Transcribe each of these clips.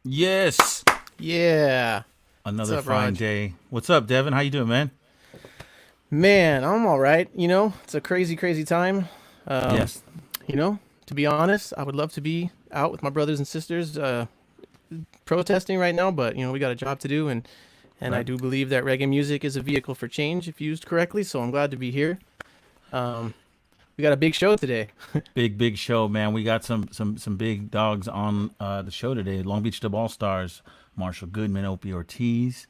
Yes. Yeah. What's Another up, fine Raj? day. What's up, Devin? How you doing, man? Man, I'm all right. It's a crazy, crazy time. Um, Yes. to be honest, I would love to be out with my brothers and sisters protesting right now, but we got a job to do, and I Right. do believe that reggae music is a vehicle for change if used correctly. So I'm glad to be here. Um, we got a big show today. Big show, man. We got some big dogs on the show today. Long Beach Dub Allstars, Marshall Goodman, Opie Ortiz.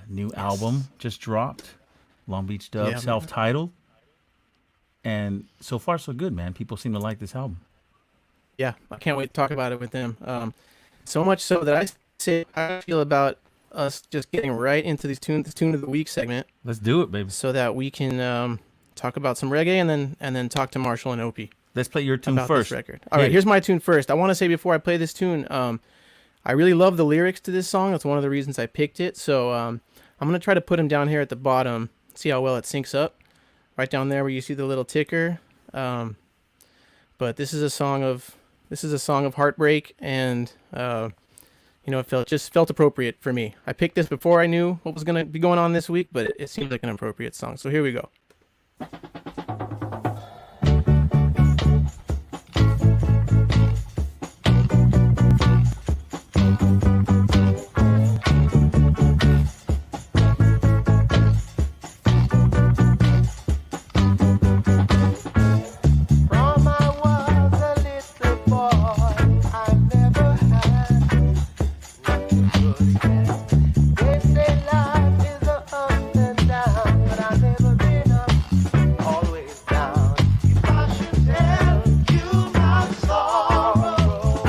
New Yes. album just dropped. Long Beach Dub, Yeah, man. self-titled, and so far so good, man. People seem to like this album. Yeah, I can't wait to talk about it with them. So much so that I say I feel about us just getting right into this tune of the week segment, Let's do it, baby. so that we can talk about some reggae and then talk to Marshall and Opie Let's play your tune about this first. record. All right, Hit it. here's my tune first. I want to say before I play this tune, I really love the lyrics to this song. That's one of the reasons I picked it. So I'm gonna try to put them down here at the bottom. See how well it syncs up. Right down there where you see the little ticker. Um, but this is a song of heartbreak, and it felt appropriate for me. I picked this before I knew what was gonna be going on this week, but it seems like an appropriate song. So here we go. From I was a little boy, I never had nothing good yet. They say life is a up and down, but I never been up, always down. If I should tell you my sorrow,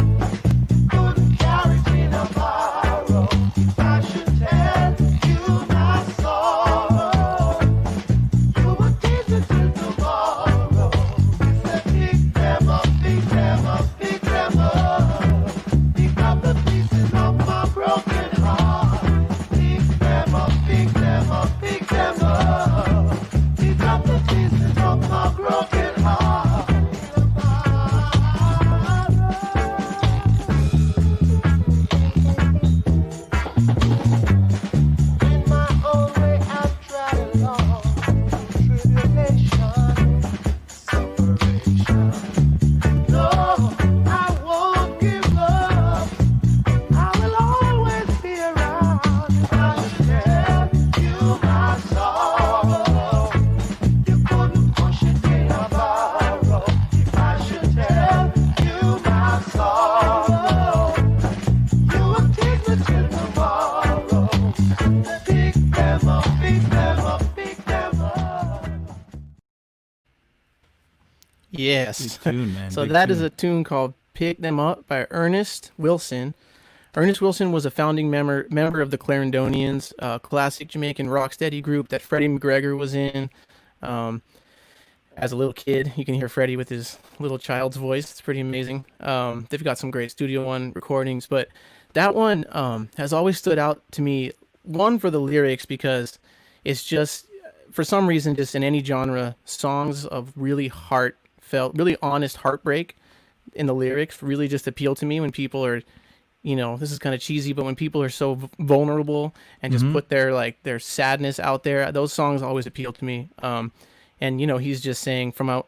couldn't carry it in a barrow. If I should tell you my sorrow, you would teach it till tomorrow. Pick them up, pick them up, pick them up. Pick up the pieces of my broken heart. Pick them up, pick them up, pick them up. Pick up the pieces of my broken heart. In my own way, I've tried along. Tribulation, separation. No, I won't give up. I will always be around. If I should tell you my sorrow, you couldn't push it in a barrow. If I should tell you my sorrow, you would take me till tomorrow. Pick them up, pick them up, pick them up. Big Yes. tune, man. So Big that is tune. a tune called "Pick Them Up" by Ernest Wilson. Ernest Wilson was a founding member of the Clarendonians, a classic Jamaican rocksteady group that Freddie McGregor was in. Um, as a little kid, you can hear Freddie with his little child's voice. It's pretty amazing. They've got some great Studio One recordings, but that one has always stood out to me. One, for the lyrics, because it's just, for some reason, just in any genre, songs of really heartfelt, really honest heartbreak in the lyrics really just appeal to me when people are, this is kind of cheesy, but when people are so vulnerable and just Mm-hmm. put their sadness out there, those songs always appeal to me. And he's just saying, from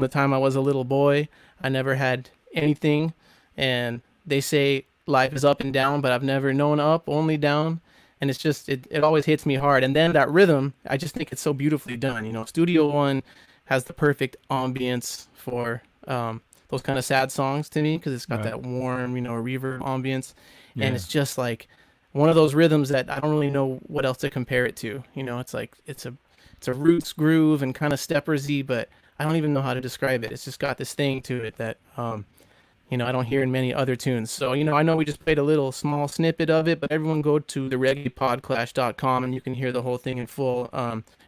the time I was a little boy, I never had anything, and they say life is up and down, but I've never known up, only down. And it's just, it always hits me hard. And then that rhythm, I just think it's so beautifully done. Studio One has the perfect ambience for those kind of sad songs to me, because it's got Right. that warm, reverb ambience, and Yeah. it's just like one of those rhythms that I don't really know what else to compare it to. It's like it's a roots groove and kind of steppersy, but I don't even know how to describe it. It's just got this thing to it that I don't hear in many other tunes. So, I know we just played a little small snippet of it, but everyone go to the reggaepodclash.com and you can hear the whole thing in full.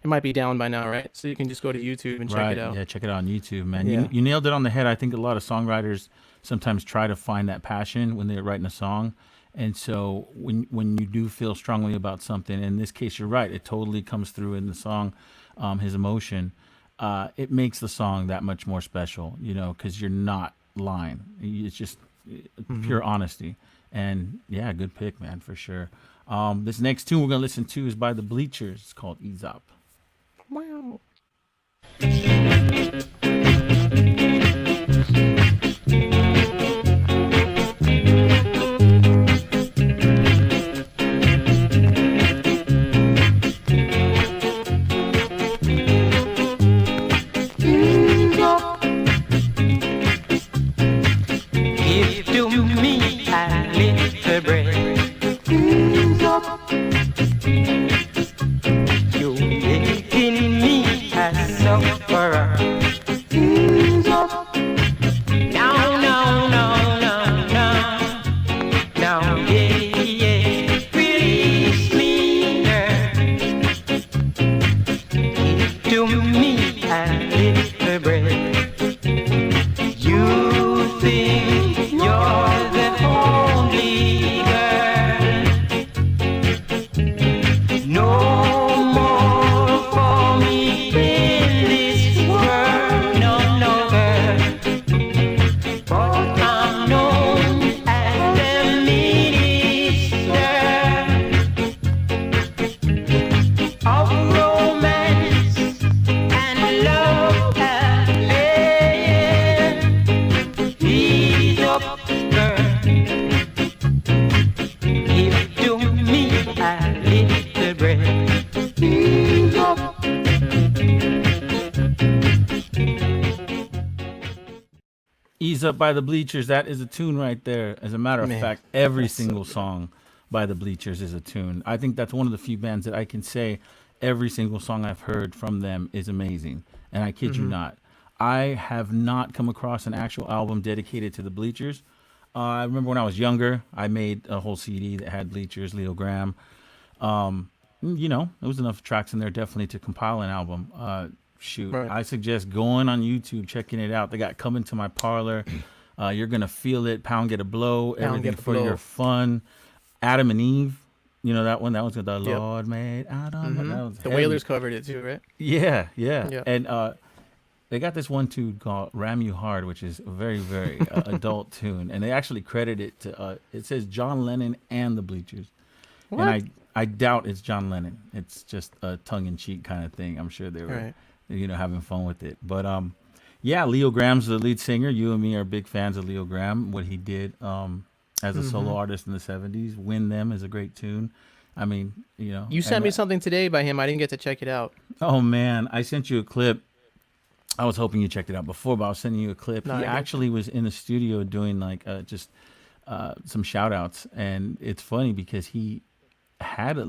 It might be down by now, right? So you can just go to YouTube and check it Right. out. Yeah, check it out on YouTube, man. You Yeah. you nailed it on the head. I think a lot of songwriters sometimes try to find that passion when they're writing a song. And so when you do feel strongly about something, in this case, you're right. It totally comes through in the song, his emotion. It makes the song that much more special, because you're not lying. It's just Hmm. pure honesty. And yeah, good pick, man, for sure. This next tune we're gonna listen to is by the Bleachers. It's called Ease Up. Wow. Give to me a little bread. You're making me a sufferer. No, no, no, no, no. No, yeah, yeah. Release me, girl. Give to me a little bread. You think you're the only girl. No more for me in this world. No, no, girl. But I'm known as the minister of romance and love. Ease up, girl. Give to me a little bread. Ease up. Ease Up by the Bleachers. That is a tune right there. As a matter of Man, fact, every that's so single good. song by the Bleachers is a tune. I think that's one of the few bands that I can say every single song I've heard from them is amazing. And I kid you not. I have not come across an actual album dedicated to the Bleachers. I remember when I was younger, I made a whole CD that had Bleachers, Leo Graham. There was enough tracks in there definitely to compile an album. Shoot, Right. I suggest going on YouTube, checking it out. They got Come Into My Parlor. You're going to feel it. Pound Get a Blow. Everything Get a for Blow. Your Fun. Adam and Eve. You know that one? That was the Yep. Lord made Adam. That was The heavy. Wailers covered it too, right? Yeah, yeah. Yeah. And they got this one tune called Ram You Hard, which is a very, very adult tune. And they actually credit it to, it says John Lennon and the Bleachers. What? And I doubt it's John Lennon. It's just a tongue-in-cheek kind of thing. I'm sure they were, Right. having fun with it. But yeah, Leo Graham's the lead singer. You and me are big fans of Leo Graham. What he did as a solo artist in the 70s. Win Them is a great tune. I mean, You sent and, me something today by him. I didn't get to check it out. Oh man, I sent you a clip. I was hoping you checked it out before, but I was sending you a clip. No, I He got actually was in the studio doing like just some shout outs, and it's funny because he had a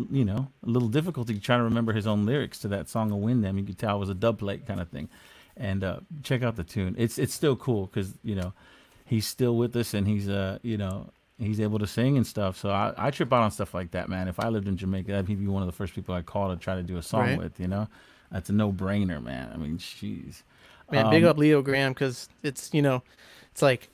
little difficulty trying to remember his own lyrics to that song of Win Them. You could tell it was a dub plate kind of thing. And check out the tune. It's still cool because he's still with us, and he's he's able to sing and stuff. So I trip out on stuff like that, man. If I lived in Jamaica, that'd be one of the first people I'd call to try to do a song Right. with. That's a no brainer, man. I mean, jeez. Man, big up Leo Graham because it's it's like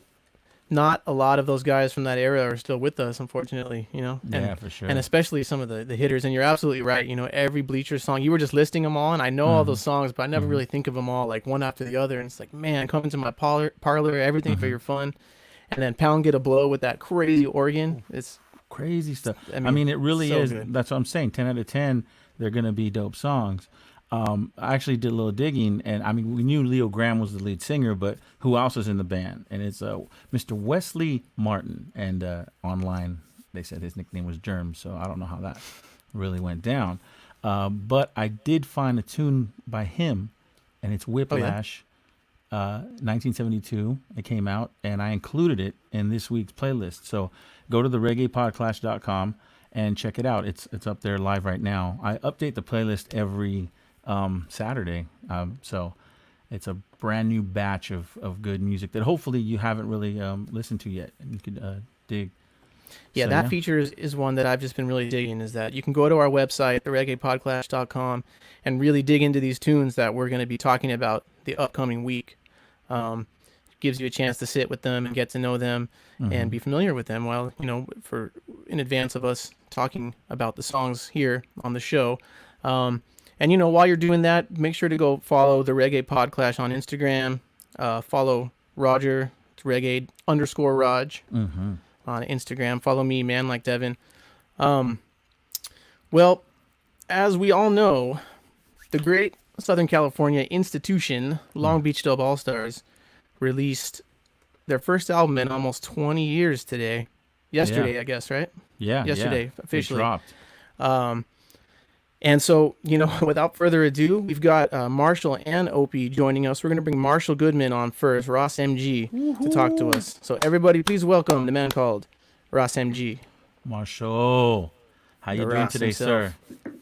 not a lot of those guys from that era are still with us, unfortunately. And, Yeah, for sure. And especially some of the hitters. And you're absolutely right. Every Bleachers song, you were just listing them all, and I know all those songs, but I never really think of them all like one after the other. And it's like, man, come into my parlor, everything for your fun, and then Pound Get a Blow with that crazy organ. It's Crazy stuff. I I mean, mean, it really so is. good. That's what I'm saying. 10 out of 10, they're going to be dope songs. I actually did a little digging, and I mean, we knew Leo Graham was the lead singer, but who else is in the band? And it's Mr. Wesley Martin. And online, they said his nickname was Germ, so I don't know how that really went down. But I did find a tune by him, and it's Whiplash, 1972. It came out, and I included it in this week's playlist. So go to the reggaepodclash.com and check it out. It's up there live right now. I update the playlist every Saturday. So it's a brand new batch of good music that hopefully you haven't really listened to yet, and you could dig. Yeah, So, that feature is one that I've just been really digging, is that you can go to our website, thereggaepodclash.com, and really dig into these tunes that we're going to be talking about the upcoming week. Gives you a chance to sit with them and get to know them and be familiar with them while, for in advance of us talking about the songs here on the show. And, while you're doing that, make sure to go follow the Reggae PodClash on Instagram. Follow Roger, it's Reggae _Raj. on Instagram. Follow me, Man Like Devin. Well, as we all know, the great Southern California institution, Long Beach Dub Allstars, released their first album in almost 20 years today. Yesterday, I guess, right? Yeah. Yesterday, officially. It dropped. And so, without further ado, we've got Marshall and Opie joining us. We're going to bring Marshall Goodman on first, Ross MG, to talk to us. So everybody, please welcome the man called Ross MG. Marshall, how you doing Ross today, himself. sir?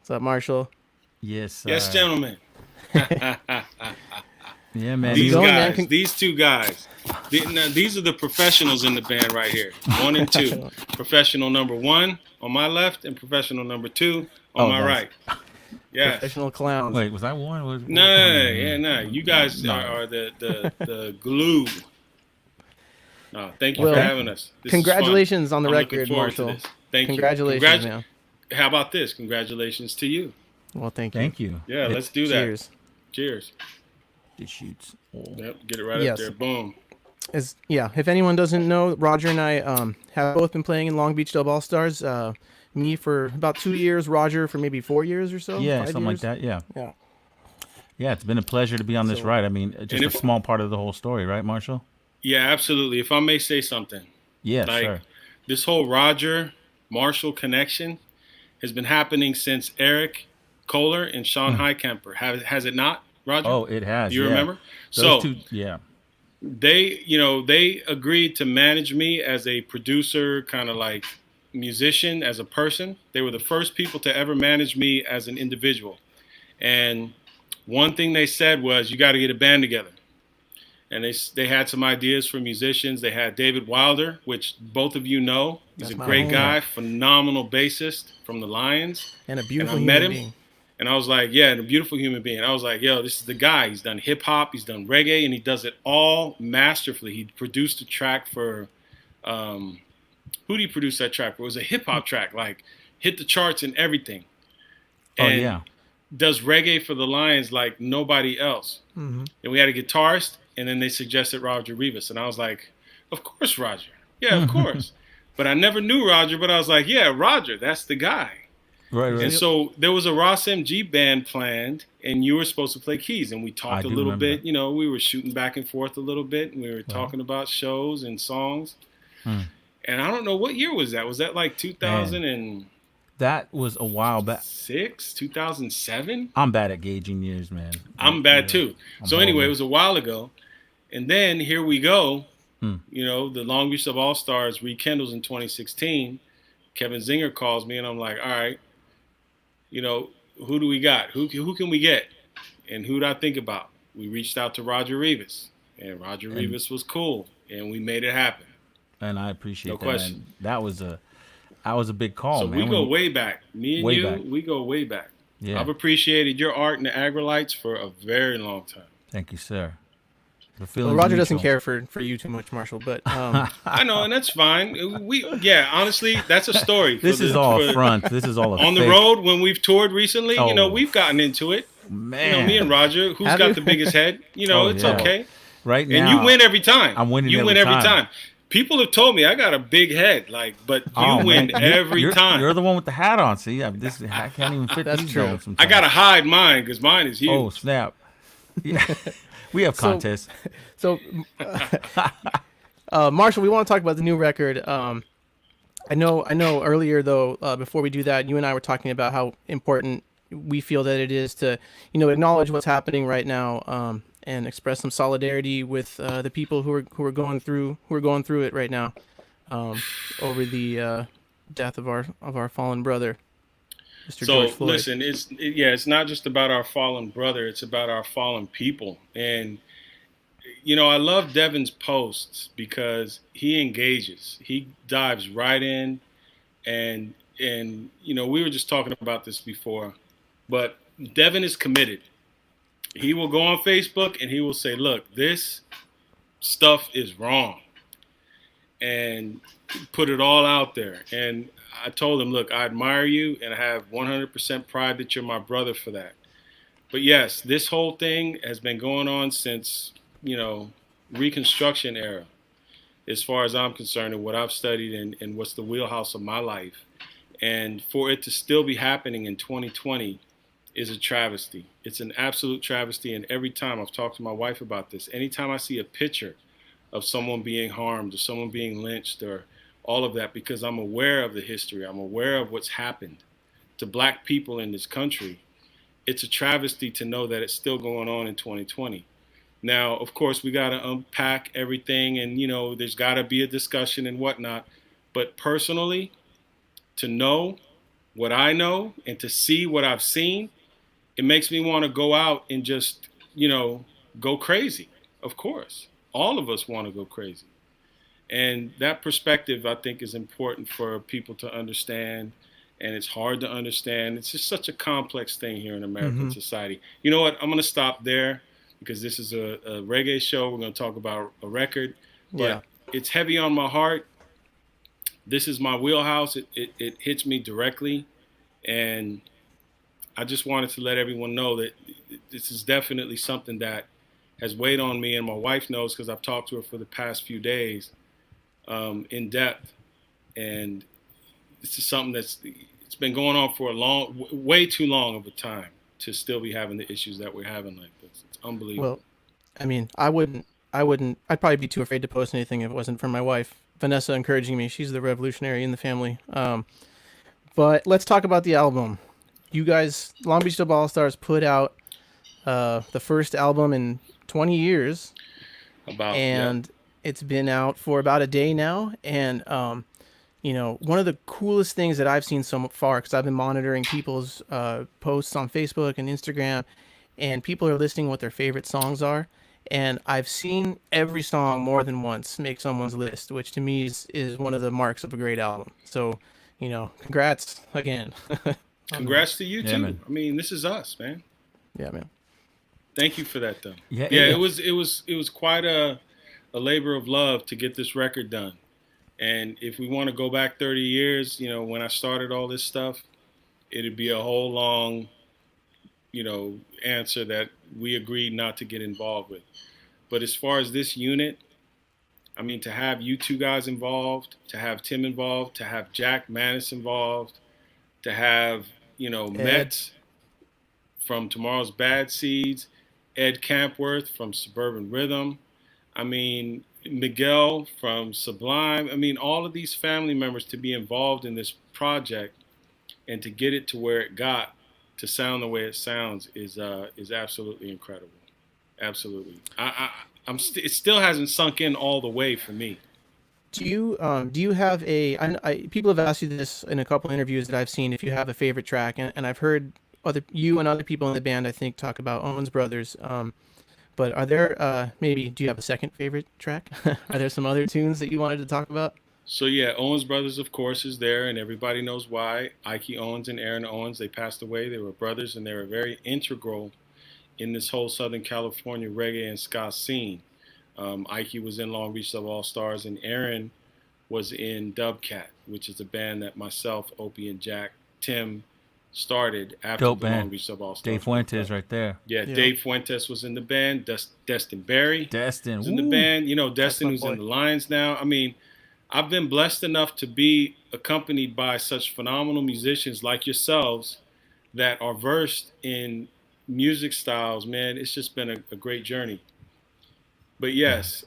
What's up, Marshall? Yes, sir. Yes, gentlemen. Yeah, man. These going, guys, man? these two guys. Now, these are the professionals in the band right here. 1 and 2. Professional number 1 on my left and professional number 2 on my nice. right. Yes. Professional clowns. Wait, was I one? No. You guys are the glue. No, thank you Well, for having us. This is Congratulations fun. on the I'm looking record, forward to Marshall. this. Thank Congratulations, you. man. How about this? Congratulations to you. Well, thank you. Thank you. Yeah, let's do that. Cheers. Cheers. It shoots. Oh. Yep, get it right Yes. up there. Boom. If anyone doesn't know, Roger and I have both been playing in Long Beach Dub All-Stars. Me for about 2 years, Roger for maybe 4 years or so. Yeah, 5 something years. like that. Yeah. Yeah. Yeah, it's been a pleasure to be on this So- ride. I mean, just And a if- small part of the whole story, right, Marshall? Yeah, absolutely. If I may say something. Yeah, Like, sure. this whole Roger Marshall connection has been happening since Eric Kohler and Sean Highkemper. Has it not, Roger? Oh, it has. Do you yeah. remember? Those So two, yeah. they agreed to manage me as a producer, kind of like musician, as a person. They were the first people to ever manage me as an individual. And one thing they said was, you got to get a band together. And they had some ideas for musicians. They had David Wilder, which both of you know. He's That's a my great homie. guy, phenomenal bassist from the Lions. And a beautiful And I met human him. being. And I was like, yeah, and a beautiful human being. I was like, yo, this is the guy. He's done hip hop, he's done reggae, and he does it all masterfully. He produced a track for, who did he produce that track for? It was a hip hop track, like hit the charts and everything. Oh, And yeah. does reggae for the Lions like nobody else. Mm-hmm. And we had a guitarist, and then they suggested Roger Rivas. And I was like, of course, Roger. Yeah, of course. But I never knew Roger, but I was like, yeah, Roger, that's the guy. Right. And so there was a Ross MG band planned, and you were supposed to play keys. And we I talked a do little remember bit. that. You know, we were shooting back and forth a little bit, and we were talking about shows and songs. And I don't know, what year was that? Was that like 2006, That was a while back. 2007? I'm bad at gauging years, man. I'm bad too. So anyway, horrible. it was a while ago. And then here we go. You know, the Long Beach Dub All-Stars rekindles in 2016. Kevin Zinger calls me, and I'm like, all right, you know, who do we got? Who can we get? And who do I think about? We reached out to Roger Rivas, and Roger Rivas was cool, and we made it happen. And I appreciate No that. question. Man. That was a big call, So man. we go When- way back. Me and Way you, back. we go way back. Yeah. I've appreciated your art and the Agrolites for a very long time. Thank you, sir. The Well, feeling's Roger doesn't mutual. care for you too much, Marshall. But I know, and that's fine. Honestly, that's a story. This is all a front. This is all a On the fake. road, when we've toured recently, you know, Oh. we've gotten into it. Man. You know, me and Roger, who's Have got you? the biggest head? You know, Oh, it's yeah. okay. Right now. And you win every time. I'm winning You every win every time. time. People have told me I got a big head, but you Oh, win man. every You're- time. You're the one with the hat on. See, I can't even fit That's these true. on I sometimes. got to hide mine because mine is huge. Oh, snap. Yeah. We have contests. so, Marshall, we want to talk about the new record. I know. Earlier though, before we do that, you and I were talking about how important we feel that it is to, acknowledge what's happening right now, and express some solidarity with the people who are going through it right now, over the death of our fallen brother, Mr. So George Floyd. listen, it's not just about our fallen brother; it's about our fallen people. And I love Devin's posts because he engages, he dives right in, and we were just talking about this before, but Devin is committed. He will go on Facebook and he will say, "Look, this stuff is wrong," and put it all out there. And I told him, look, I admire you and I have 100% pride that you're my brother for that. But yes, this whole thing has been going on since, Reconstruction era. as far as I'm concerned, and what I've studied and what's the wheelhouse of my life. And for it to still be happening in 2020 is a travesty. It's an absolute travesty. And every time I've talked to my wife about this, anytime I see a picture of someone being harmed or someone being lynched or all of that, because I'm aware of the history, I'm aware of what's happened to black people in this country, it's a travesty to know that it's still going on in 2020. Now, of course, we got to unpack everything and, there's got to be a discussion and whatnot. But personally, to know what I know and to see what I've seen, it makes me want to go out and just, go crazy. Of course, all of us want to go crazy. And that perspective, I think, is important for people to understand. And it's hard to understand. It's just such a complex thing here in American society. You know what? I'm going to stop there because this is a reggae show. We're going to talk about a record. But it's heavy on my heart. This is my wheelhouse. It hits me directly. And I just wanted to let everyone know that this is definitely something that has weighed on me. And my wife knows because I've talked to her for the past few days in depth. And this is something it's been going on for way too long of a time to still be having the issues that we're having like this. It's unbelievable. Well, I mean, I'd probably be too afraid to post anything if it wasn't for my wife, Vanessa, encouraging me. She's the revolutionary in the family. But let's talk about the album. You guys, Long Beach Dub Allstars, put out the first album in 20 years. It's been out for about a day now. And, one of the coolest things that I've seen so far, because I've been monitoring people's posts on Facebook and Instagram, and people are listing what their favorite songs are. And I've seen every song more than once make someone's list, which to me is one of the marks of a great album. So, congrats again. Congrats to you too. Man. I mean, this is us, man. Yeah, man. Thank you for that, though. Yeah. It was quite a labor of love to get this record done. And if we want to go back 30 years, when I started all this stuff, it'd be a whole long, answer that we agreed not to get involved with. But as far as this unit, I mean, to have you two guys involved, to have Tim involved, to have Jack Manis involved, to have, Metz from Tomorrow's Bad Seeds, Ed Campworth from Suburban Rhythm. I mean, Miguel from Sublime. I mean, all of these family members to be involved in this project and to get it to where it got to sound the way it sounds is absolutely incredible. Absolutely. It still hasn't sunk in all the way for me. Do you have people have asked you this in a couple interviews that I've seen, if you have a favorite track, and I've heard you and other people in the band, I think, talk about Owens Brothers. But are there, do you have a second favorite track? Are there some other tunes that you wanted to talk about? So yeah, Owens Brothers, of course, is there, and everybody knows why. Ike Owens and Aaron Owens, they passed away. They were brothers, and they were very integral in this whole Southern California reggae and ska scene. Ike was in Long Beach Dub Allstars, and Aaron was in Dubcat, which is a band that myself, Opie, and Jack, Tim started after Dope the band. Long Beach Dub Allstars. Dave Fuentes right there. Yeah, Dave Fuentes was in the band. Destin Berry Destin was in the band. Destin, who's in the Lions now. I mean, I've been blessed enough to be accompanied by such phenomenal musicians like yourselves that are versed in music styles, man. It's just been a great journey. But yes,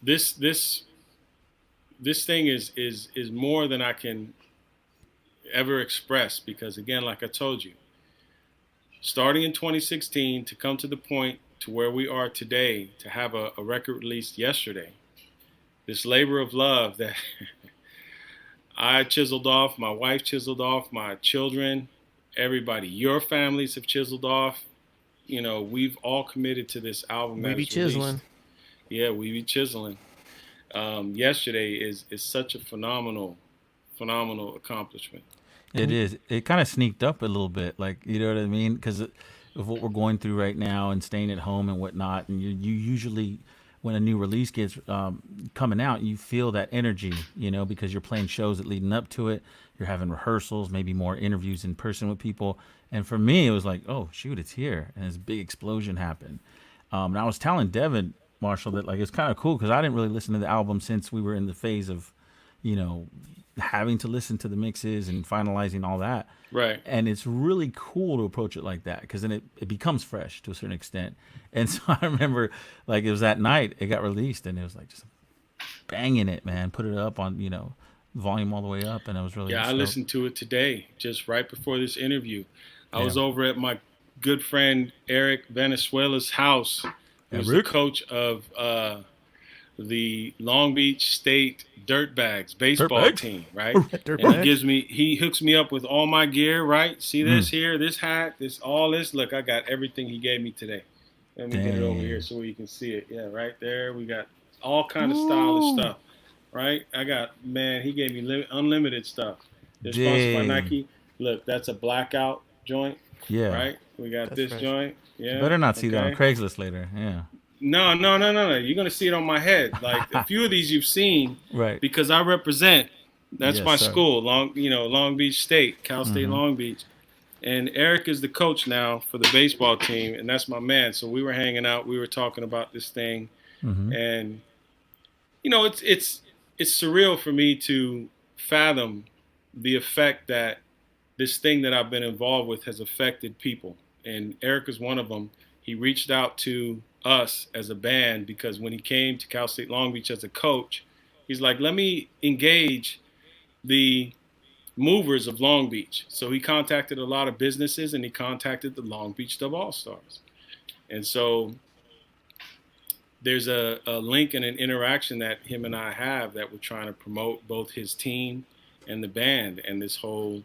this thing is more than I can ever express, because again, like I told you, starting in 2016 to come to the point to where we are today, to have a record released yesterday, this labor of love that I chiseled off, my wife chiseled off, my children, everybody, your families have chiseled off. We've all committed to this album. We be chiseling. Yeah, we be chiseling. Yesterday is such a phenomenal accomplishment. It is. It kind of sneaked up a little bit, like, you know what I mean? Because of what we're going through right now and staying at home and whatnot. And you usually, when a new release gets coming out, you feel that energy, because you're playing shows that leading up to it. You're having rehearsals, maybe more interviews in person with people. And for me, it was like, oh, shoot, it's here. And this big explosion happened. And I was telling Devin, Marshall, that like it's kind of cool because I didn't really listen to the album since we were in the phase of, you know, having to listen to the mixes and finalizing all that. Right. And it's really cool to approach it like that because then it becomes fresh to a certain extent. And so I remember like it was that night it got released and it was like just banging it, man. Put it up on, you know, volume all the way up, and I was really Yeah, I stoked. listened to it today, just right before this interview. I was Yeah. over at my good friend Eric Venezuela's house, who's the Eric? coach of the Long Beach State Dirtbags baseball Dirtbags? team, right? Dirtbags? And he hooks me up with all my gear, right? See this Mm. here, this hat, this all this. Look, I got everything he gave me today. Let me get it over Dang. here so you can see it. Yeah, right there. We got all kind of stylish stuff, right? I got, man, he gave me unlimited stuff. They're sponsored by Dang. Nike. Look, that's a blackout joint, Yeah. right? We got That's this fresh. joint. Yeah. You better not see that on okay. Craigslist later. Yeah. No. You're gonna see it on my head. Like a few of these you've seen Right. because I represent. That's Yes, my sir. school, Long Beach State, Cal State Mhm. Long Beach. And Eric is the coach now for the baseball team, and that's my man. So we were hanging out, we were talking about this thing, Mm-hmm. and it's surreal for me to fathom the effect that this thing that I've been involved with has affected people. And Eric is one of them. He reached out to us as a band because when he came to Cal State Long Beach as a coach, he's like, let me engage the movers of Long Beach. So he contacted a lot of businesses and he contacted the Long Beach Dub Allstars. And so there's a link and an interaction that him and I have that we're trying to promote both his team and the band and this whole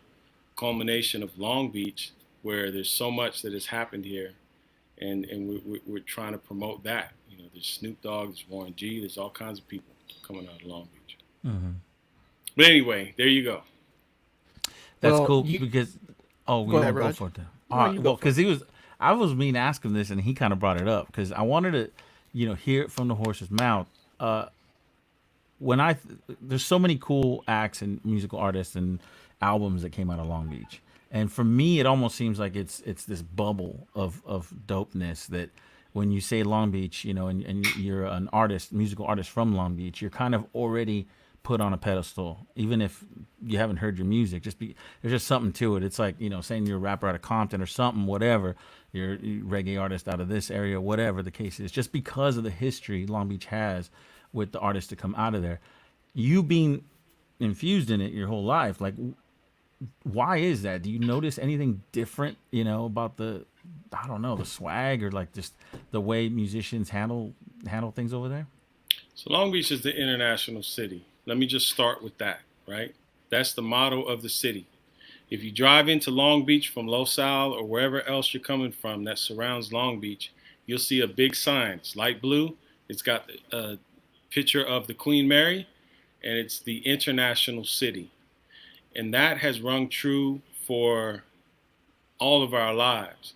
culmination of Long Beach where there's so much that has happened here. And we're trying to promote that. You know, there's Snoop Dogg, there's Warren G, there's all kinds of people coming out of Long Beach. Mm-hmm. But anyway, there you go. That's Well, cool you- because we Go ahead, won't go Raj. for it then. No, All right, you go well, for it. because I was mean to ask him this, and he kind of brought it up because I wanted to, you know, hear it from the horse's mouth. There's so many cool acts and musical artists and albums that came out of Long Beach, and for me, it almost seems like it's this bubble of dopeness that when you say Long Beach, you know, and you're an artist, musical artist from Long Beach, you're kind of already put on a pedestal, even if you haven't heard your music. There's just something to it. It's like, you know, saying you're a rapper out of Compton or something, whatever. You're a reggae artist out of this area, whatever the case is. Just because of the history Long Beach has with the artists to come out of there, you being infused in it your whole life, like, why is that? Do you notice anything different, you know, about the swag or like just the way musicians handle things over there? So Long Beach is the international city. Let me just start with that, right? That's the motto of the city. If you drive into Long Beach from Los Al or wherever else you're coming from that surrounds Long Beach, you'll see a big sign. It's light blue. It's got a picture of the Queen Mary, and it's the international city. And that has rung true for all of our lives.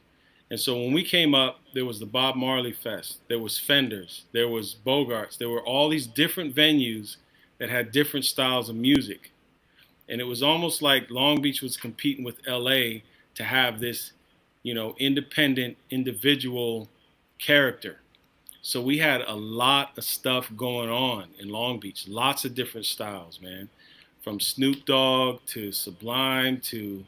And so when we came up, there was the Bob Marley Fest, there was Fenders, there was Bogarts, there were all these different venues that had different styles of music. And it was almost like Long Beach was competing with LA to have this, you know, independent, individual character. So we had a lot of stuff going on in Long Beach, lots of different styles, man. From Snoop Dogg to Sublime to,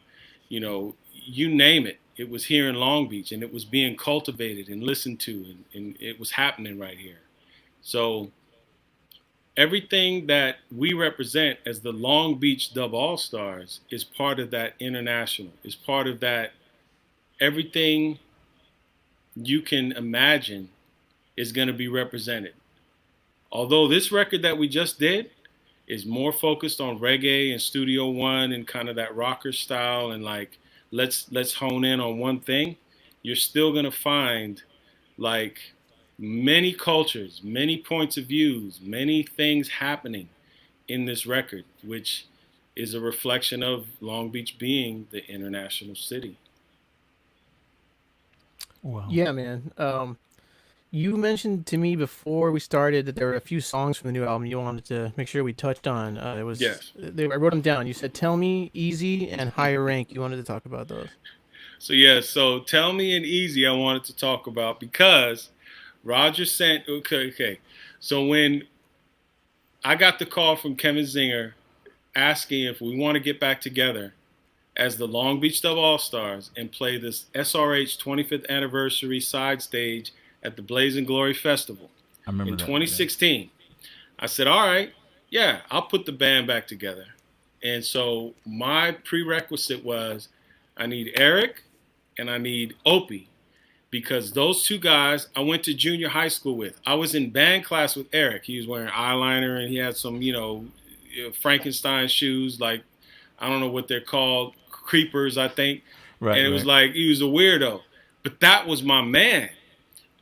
you know, you name it. It was here in Long Beach, and it was being cultivated and listened to, and it was happening right here. So everything that we represent as the Long Beach Dub All-Stars is part of that international, is part of that. Everything you can imagine is going to be represented. Although this record that we just did is more focused on reggae and Studio One and kind of that rocker style and like, let's hone in on one thing, you're still going to find like many cultures, many points of views, many things happening in this record, which is a reflection of Long Beach being the international city. Wow. Yeah, man. You mentioned to me before we started that there were a few songs from the new album you wanted to make sure we touched on. Yes. I wrote them down. You said "Tell Me," "Easy," and "Higher Rank." You wanted to talk about those. So Tell Me and Easy I wanted to talk about because Roger sent. Okay. So when I got the call from Kevin Zinger asking if we want to get back together as the Long Beach Dub All-Stars and play this SRH 25th anniversary side stage at the Blazing Glory Festival I remember in that. 2016. I said, all right, yeah, I'll put the band back together. And so my prerequisite was I need Eric and I need Opie, because those two guys I went to junior high school with. I was in band class with Eric. He was wearing eyeliner and he had some, Frankenstein shoes, like, I don't know what they're called, creepers, I think. Right, and it was right. like, he was a weirdo. But that was my man.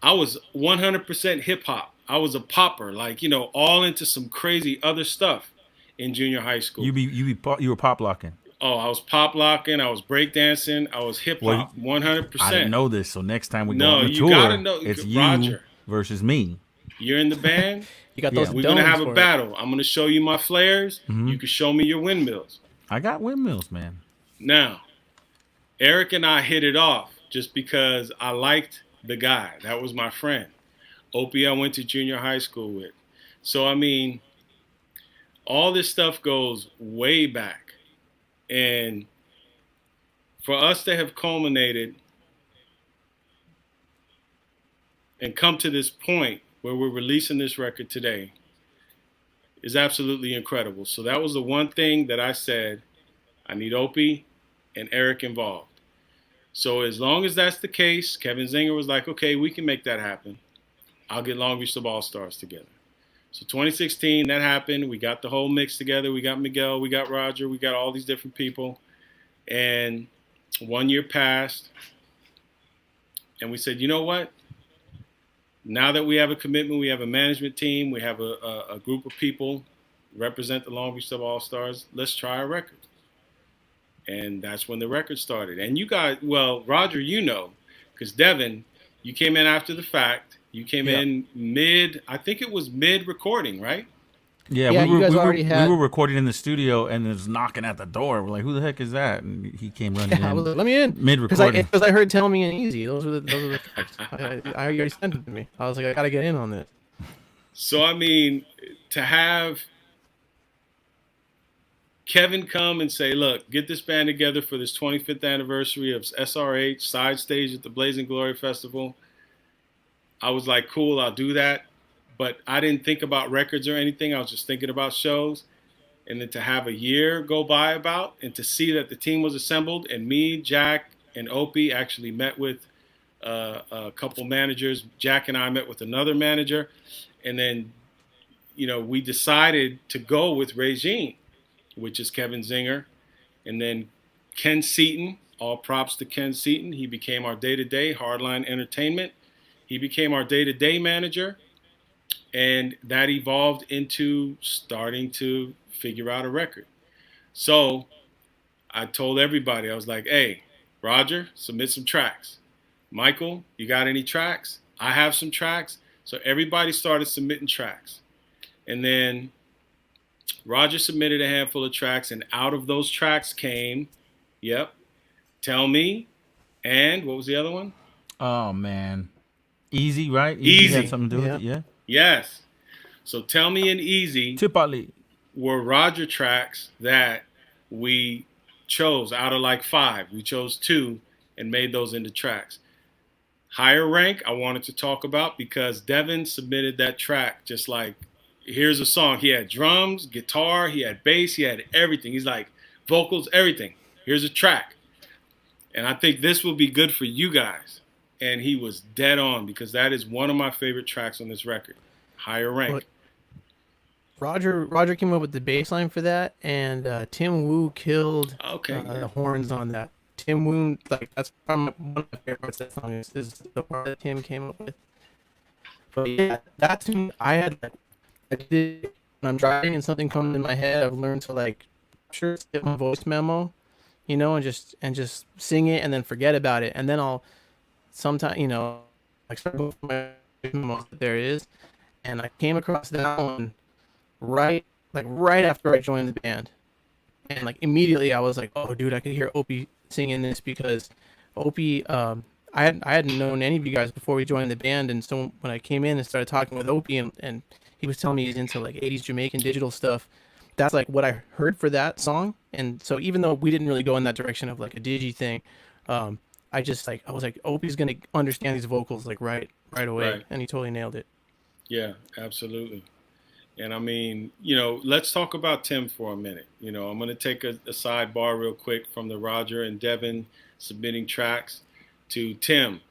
I was 100% hip hop. I was a popper, like, all into some crazy other stuff in junior high school. You were pop locking. Oh, I was pop locking. I was breakdancing. I was hip hop, 100%. I didn't know this, so next time we go No, on the you tour, gotta know. it's you Roger. versus me. You're in the band. You got Yeah. those. We're gonna domes have a for it. battle. I'm gonna show you my flares. Mhm. You can show me your windmills. I got windmills, man. Now, Eric and I hit it off just because I liked the guy. That was my friend. Opie, I went to junior high school with. So, I mean, all this stuff goes way back. And for us to have culminated and come to this point where we're releasing this record today is absolutely incredible. So that was the one thing that I said, I need Opie and Eric involved. So as long as that's the case, Kevin Zinger was like, okay, we can make that happen. I'll get Long Beach Dub All-Stars together. So 2016, that happened. We got the whole mix together. We got Miguel, we got Roger, we got all these different people. And 1 year passed. And we said, you know what? Now that we have a commitment, we have a management team, we have a group of people represent the Long Beach Dub All-Stars, let's try a record. And that's when the record started. And you guys, well, Roger, because Devin, you came in after the fact. You came in I think it was mid-recording, right? Yeah, Yeah, you guys we already had- we were recording in the studio, and it was knocking at the door. We're like, "Who the heck is that?" And he came running Yeah, I in. was like, let me in. Mid-recording. Because I heard Tell Me and Easy. Those were the tracks. I already sent it to me. I was like, I got to get in on this. So, I mean, to have Kevin come and say, look, get this band together for this 25th anniversary of SRH side stage at the Blazing Glory Festival, I was like, cool, I'll do that. But I didn't think about records or anything. I was just thinking about shows. And then to have a year go by about and to see that the team was assembled and me, Jack, and Opie actually met with a couple managers. Jack and I met with another manager. And then, we decided to go with Regime, which is Kevin Zinger. And then Ken Seaton, all props to Ken Seaton. He became our day-to-day Hardline Entertainment. He became our day-to-day manager. And that evolved into starting to figure out a record. So I told everybody, I was like, hey, Roger, submit some tracks. Michael, you got any tracks? I have some tracks. So everybody started submitting tracks. And then Roger submitted a handful of tracks, and out of those tracks came, Tell Me, and what was the other one? Oh man, Easy, right? Easy. Had something to do with it, yeah. Yes. So Tell Me and Easy Tipali. were Roger tracks that we chose out of like 5. We chose 2 and made those into tracks. Higher Rank, I wanted to talk about because Devin submitted that track just like, here's a song. He had drums, guitar, he had bass, he had everything. He's like, vocals, everything. Here's a track. And I think this will be good for you guys. And he was dead on because that is one of my favorite tracks on this record. Higher Rank. Look, Roger came up with the bass line for that, and Tim Wu killed the horns on that. Tim Wu, like, that's probably one of my favorite parts of that song is the part that Tim came up with. But yeah, that tune I did when I'm driving and something comes in my head. I've learned to like skip my voice memo, and just sing it and then forget about it, and then I'll sometimes like start going for my memos that there is, and I came across that one right after I joined the band, and like immediately I was like, oh dude, I could hear Opie singing this because Opie, I I hadn't known any of you guys before we joined the band, and so when I came in and started talking with Opie, and he was telling me he's into like 80s Jamaican digital stuff, that's like what I heard for that song. And so even though we didn't really go in that direction of like a digi thing, I just like I was like Opie's gonna understand these vocals like right away, Right. and he totally nailed it. Yeah, absolutely. And I mean, let's talk about Tim for a minute. I'm going to take a sidebar real quick from the Roger and Devin submitting tracks to Tim.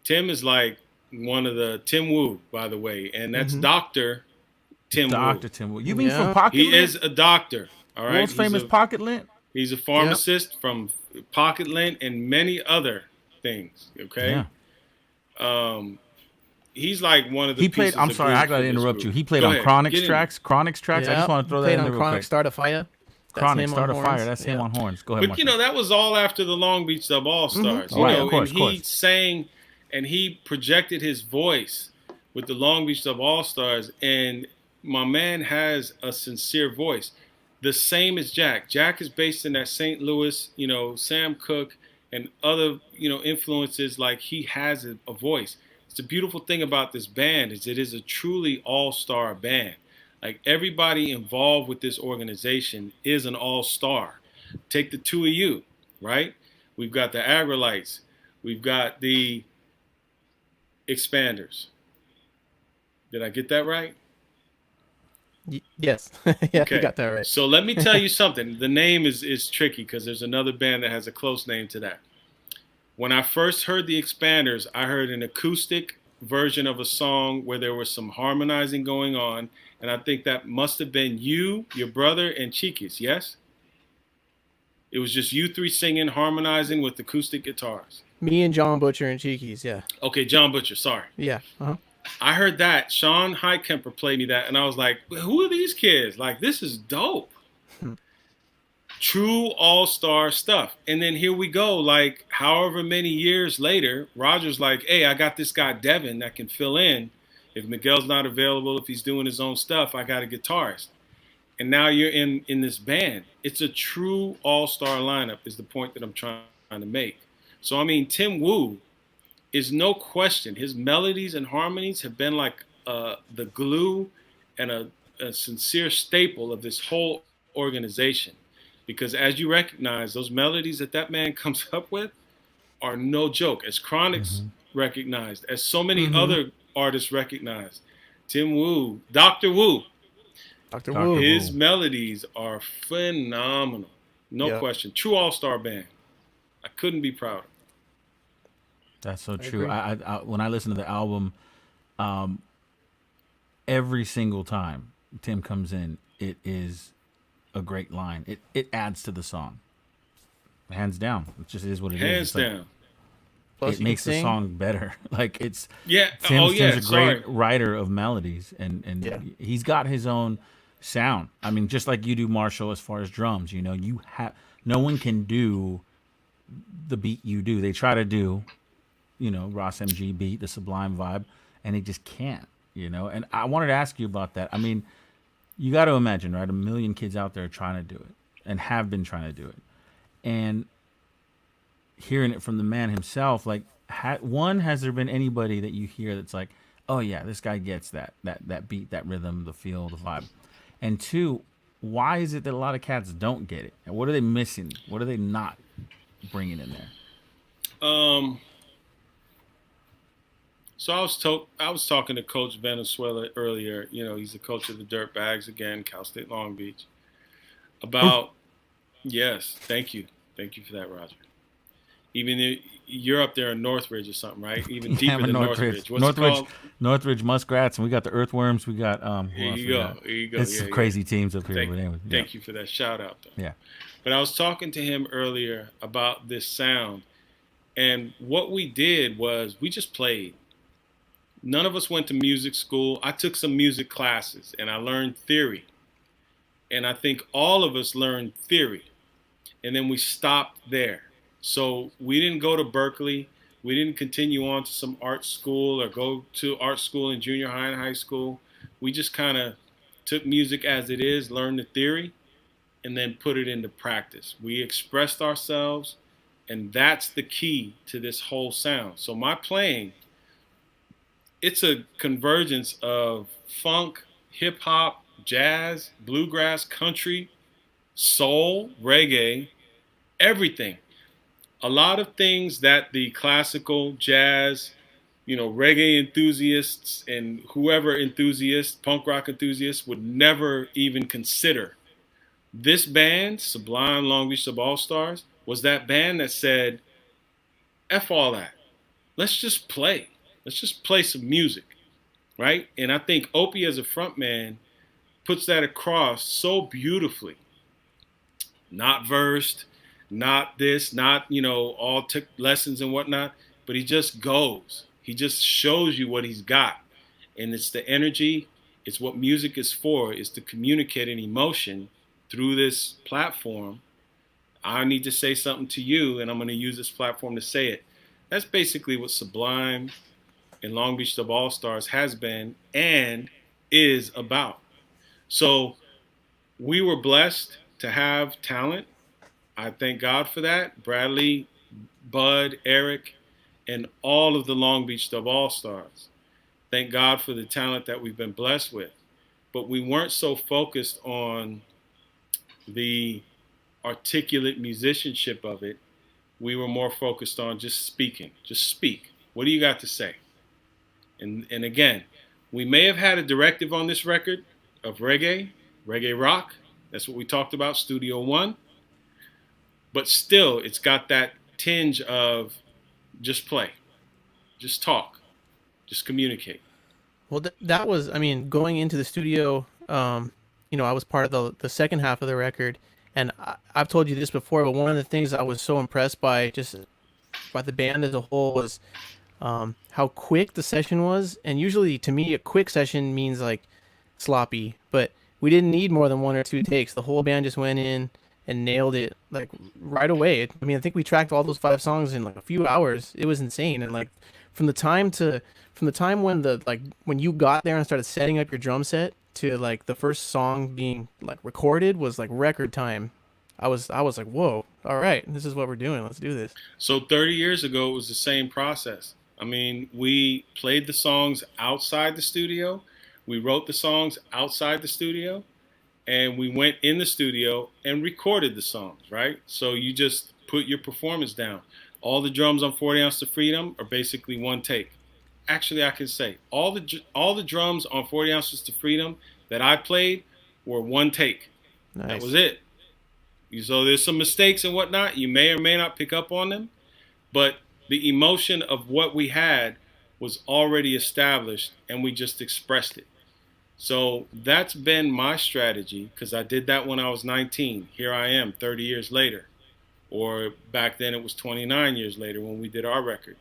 Tim is like one of the Tim Wu, by the way, and that's Dr. Tim Dr. Wu. Tim Wu. You mean Yeah. from Pocket He Lint? is a doctor, all right? World's famous Pocket Lint? He's a pharmacist from Pocket Lint and many other things, okay? Yeah. He's like one of the He played. pieces I'm of sorry, glue I gotta for this interrupt group. you. He played Go on ahead, Chronic's get in. tracks. Chronic's tracks. I just want to throw that played in on there real Chronic quick. Start a Fire. That's Chronic him Start a on Fire. horns. That's him Yeah. on horns. Go ahead, But Marshall. that was all after the Long Beach Dub All Stars. Right, of course, and of he course. sang and he projected his voice with the Long Beach Dub All Stars, and my man has a sincere voice. The same as Jack. Jack is based in that St. Louis, Sam Cooke and other, influences. Like, he has a voice. It's a beautiful thing about this band is it is a truly all-star band. Like, everybody involved with this organization is an all-star. Take the two of you, right? We've got the Agrolites. We've got the Expanders. Did I get that right? Yes. Yeah, you got that right. So let me tell you something. The name is tricky because there's another band that has a close name to that. When I first heard the Expanders, I heard an acoustic version of a song where there was some harmonizing going on, and I think that must have been you, your brother, and Cheekies, yes? It was just you three singing, harmonizing with acoustic guitars. Me and John Butcher and Cheekies, yeah. Okay, John Butcher, sorry. Yeah. Uh-huh. I heard that. Sean Heikemper played me that, and I was like, who are these kids? Like, this is dope. True all-star stuff. And then here we go, like, however many years later, Roger's like, hey, I got this guy Devin that can fill in. If Miguel's not available, if he's doing his own stuff, I got a guitarist. And now you're in this band. It's a true all-star lineup is the point that I'm trying to make. So, I mean, Tim Wu is no question. His melodies and harmonies have been like the glue and a sincere staple of this whole organization. Because as you recognize, those melodies that man comes up with are no joke. As Chronic's recognized, as so many other artists recognized, Tim Wu, Dr. Wu, Dr. Wu. his melodies are phenomenal. No question. True all-star band. I couldn't be prouder. That's so true. agree. I when I listen to the album, every single time Tim comes in, it is a great line. It adds to the song, hands down. It just is what it is. Hands It's like, down. Plus it you makes can the sing. song better. Like it's Yeah. Tim's a great Sorry. writer of melodies, and Yeah. he's got his own sound. I mean, just like you do, Marshall, as far as drums. You have no one can do the beat you do. They try to do, Ross MG beat, the Sublime vibe, and they just can't. And I wanted to ask you about that. I mean, you got to imagine, right? A million kids out there trying to do it and have been trying to do it, and hearing it from the man himself, like, has there been anybody that you hear that's like, oh yeah, this guy gets that beat, that rhythm, the feel, the vibe? And two, why is it that a lot of cats don't get it? And what are they missing? What are they not bringing in there? So I was talking to Coach Venezuela earlier. He's the coach of the Dirtbags again, Cal State Long Beach. About yes, thank you for that, Roger. Even you're up there in Northridge or something, right? Even deeper than Northridge. What's it called? Northridge Muskrats, and we got the Earthworms. We got Here you go. Here you go. It's some crazy teams up here. But anyway, Thank you for that shout out, though. Yeah. But I was talking to him earlier about this sound, and what we did was we just played. None of us went to music school. I took some music classes, and I learned theory. And I think all of us learned theory, and then we stopped there. So we didn't go to Berkeley. We didn't continue on to some art school or go to art school in junior high and high school. We just kind of took music as it is, learned the theory, and then put it into practice. We expressed ourselves And that's the key to this whole sound. So my playing, it's a convergence of funk, hip hop, jazz, bluegrass, country, soul, reggae, everything. A lot of things that the classical, jazz, reggae enthusiasts and whoever enthusiasts, punk rock enthusiasts would never even consider. This band, Sublime Long Beach Sub Allstars, was that band that said, F all that. Let's just play. Let's just play some music, right? And I think Opie as a frontman puts that across so beautifully. Not versed, not this, not, all took lessons and whatnot, but he just goes. He just shows you what he's got. And it's the energy, it's what music is for, is to communicate an emotion through this platform. I need to say something to you, and I'm going to use this platform to say it. That's basically what Sublime and Long Beach Sub Allstars has been and is about. So we were blessed to have talent. I thank God for that. Bradley, Bud, Eric, and all of the Long Beach Sub Allstars. Thank God for the talent that we've been blessed with. But we weren't so focused on the articulate musicianship of it. We were more focused on just speaking. Just speak. What do you got to say? And again, we may have had a directive on this record of reggae rock. That's what we talked about, Studio One. But still, it's got that tinge of just play, just talk, just communicate. Well, that was, going into the studio, I was part of the second half of the record, and I've told you this before, but one of the things I was so impressed by, just by the band as a whole, was how quick the session was. And usually, to me, a quick session means like sloppy, but we didn't need more than one or two takes. The whole band just went in and nailed it like right away. I think we tracked all those 5 songs in like a few hours. It was insane. And like from the time when you got there and started setting up your drum set to like the first song being like recorded was like record time. I was like, whoa, all right, this is what we're doing. Let's do this. So 30 years ago, it was the same process. We played the songs outside the studio. We wrote the songs outside the studio. And we went in the studio and recorded the songs, right? So you just put your performance down. All the drums on 40 Ounce to Freedom are basically one take. Actually, I can say all the drums on 40 Ounces to Freedom that I played were one take. Nice. That was it. So there's some mistakes and whatnot. You may or may not pick up on them. But the emotion of what we had was already established, and we just expressed it. So that's been my strategy, because I did that when I was 19. Here I am 30 years later. Or back then it was 29 years later when we did our record.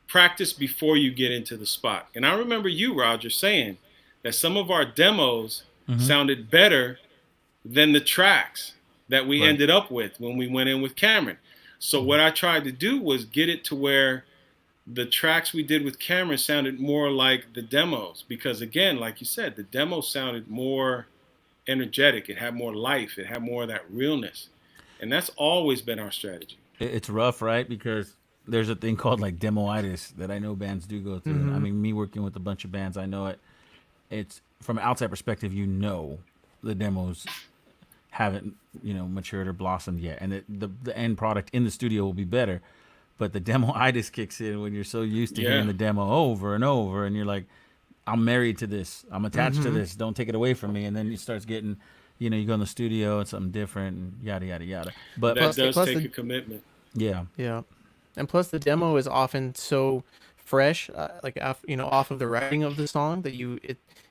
Practice before you get into the spot. And I remember you, Roger, saying that some of our demos sounded better than the tracks that we ended up with when we went in with Cameron. So what I tried to do was get it to where the tracks we did with Cameron sounded more like the demos, because again, like you said, the demo sounded more energetic. It had more life. It had more of that realness. And that's always been our strategy. It's rough, right? Because there's a thing called like demoitis that I know bands do go through. Me working with a bunch of bands, I know it. It's from an outside perspective, the demos haven't, matured or blossomed yet. And the end product in the studio will be better. But the demoitis kicks in when you're so used to hearing the demo over and over, and you're like, I'm married to this. I'm attached to this. Don't take it away from me. And then it starts getting, you go in the studio and something different, and yada, yada, yada. But that does take a commitment. Yeah. Yeah. And plus the demo is often so fresh, off of the writing of the song, that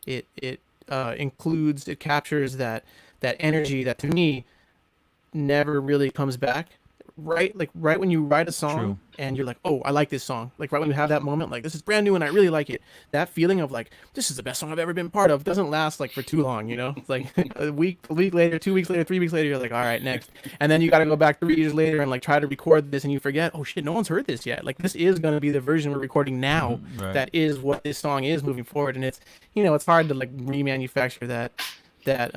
it includes, it captures that energy that to me never really comes back. Right when you write a song and you're like, oh, I like this song. Like right when you have that moment, like this is brand new and I really like it. That feeling of like, this is the best song I've ever been part of doesn't last like for too long, It's like a week later, 2 weeks later, 3 weeks later, you're like, all right, next. And then you got to go back 3 years later and like try to record this, and you forget, oh shit, no one's heard this yet. Like this is going to be the version we're recording now. That is what this song is moving forward. And it's, it's hard to like remanufacture that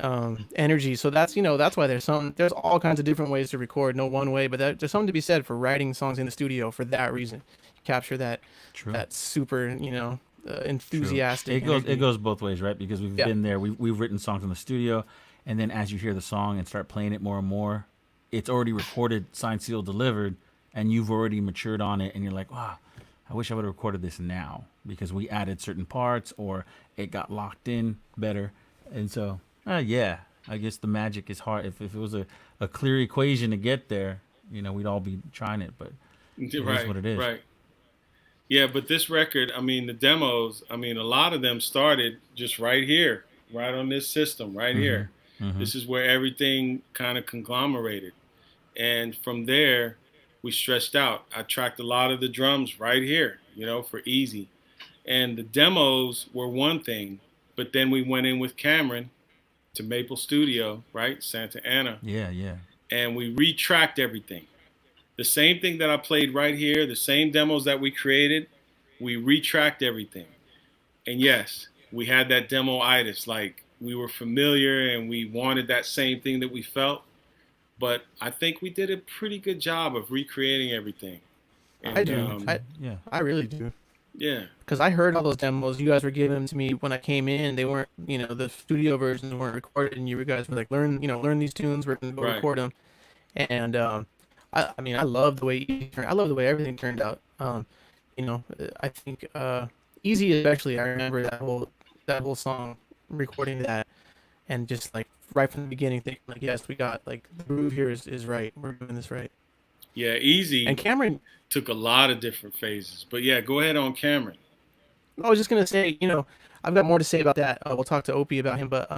energy. So that's that's why there's all kinds of different ways to record, no one way, but there's something to be said for writing songs in the studio for that reason. Capture that True. that super True. enthusiastic. It energy. goes both ways, right? Because we've Yeah. been there. We've written songs in the studio, and then as you hear the song and start playing it more and more, it's already recorded, signed, sealed, delivered, and you've already matured on it, and you're like, wow, I wish I would have recorded this now because we added certain parts or it got locked in better. And so, yeah, I guess the magic is hard. If it was a clear equation to get there, we'd all be trying it, but it is what it is. Right. Yeah, but this record, I mean, the demos, I mean, a lot of them started just right here, right on this system, right here. Mhm. This is where everything kind of conglomerated. And from there, we stretched out. I tracked a lot of the drums right here, for easy. And the demos were one thing, but then we went in with Cameron to Maple Studio, right? Santa Ana. Yeah. And we retracked everything. The same thing that I played right here, the same demos that we created, we retracked everything. And yes, we had that demo-itis, like we were familiar and we wanted that same thing that we felt. But I think we did a pretty good job of recreating everything. And, I do. Yeah. I really do. Yeah. Because I heard all those demos you guys were giving to me when I came in. They weren't, the studio versions weren't recorded, and you guys were like, learn these tunes. We're gonna go Right. record them. And I mean, I love the way I love the way everything turned out. I think Easy especially. I remember that whole song, recording that, and just like right from the beginning, thinking like, yes, we got like the groove here is right. We're doing this right. Yeah, Easy And Cameron, took a lot of different phases. But yeah, go ahead on Cameron. I was just gonna say, I've got more to say about that. We'll talk to Opie about him, but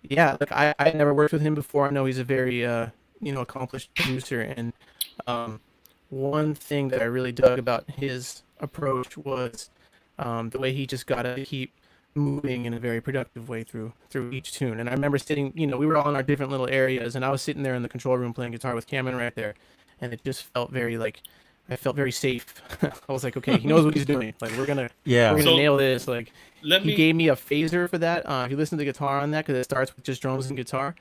yeah, like I never worked with him before. I know he's a very accomplished producer, and one thing that I really dug about his approach was the way he just got to keep moving in a very productive way through each tune. And I remember sitting, we were all in our different little areas, and I was sitting there in the control room playing guitar with Cameron right there, and it just felt very I felt very safe. I was like, okay, he knows what he's doing. Like we're gonna So, nail this. Like Let he me gave me a phaser for that. If you listen to the guitar on that, because it starts with just drums and guitar,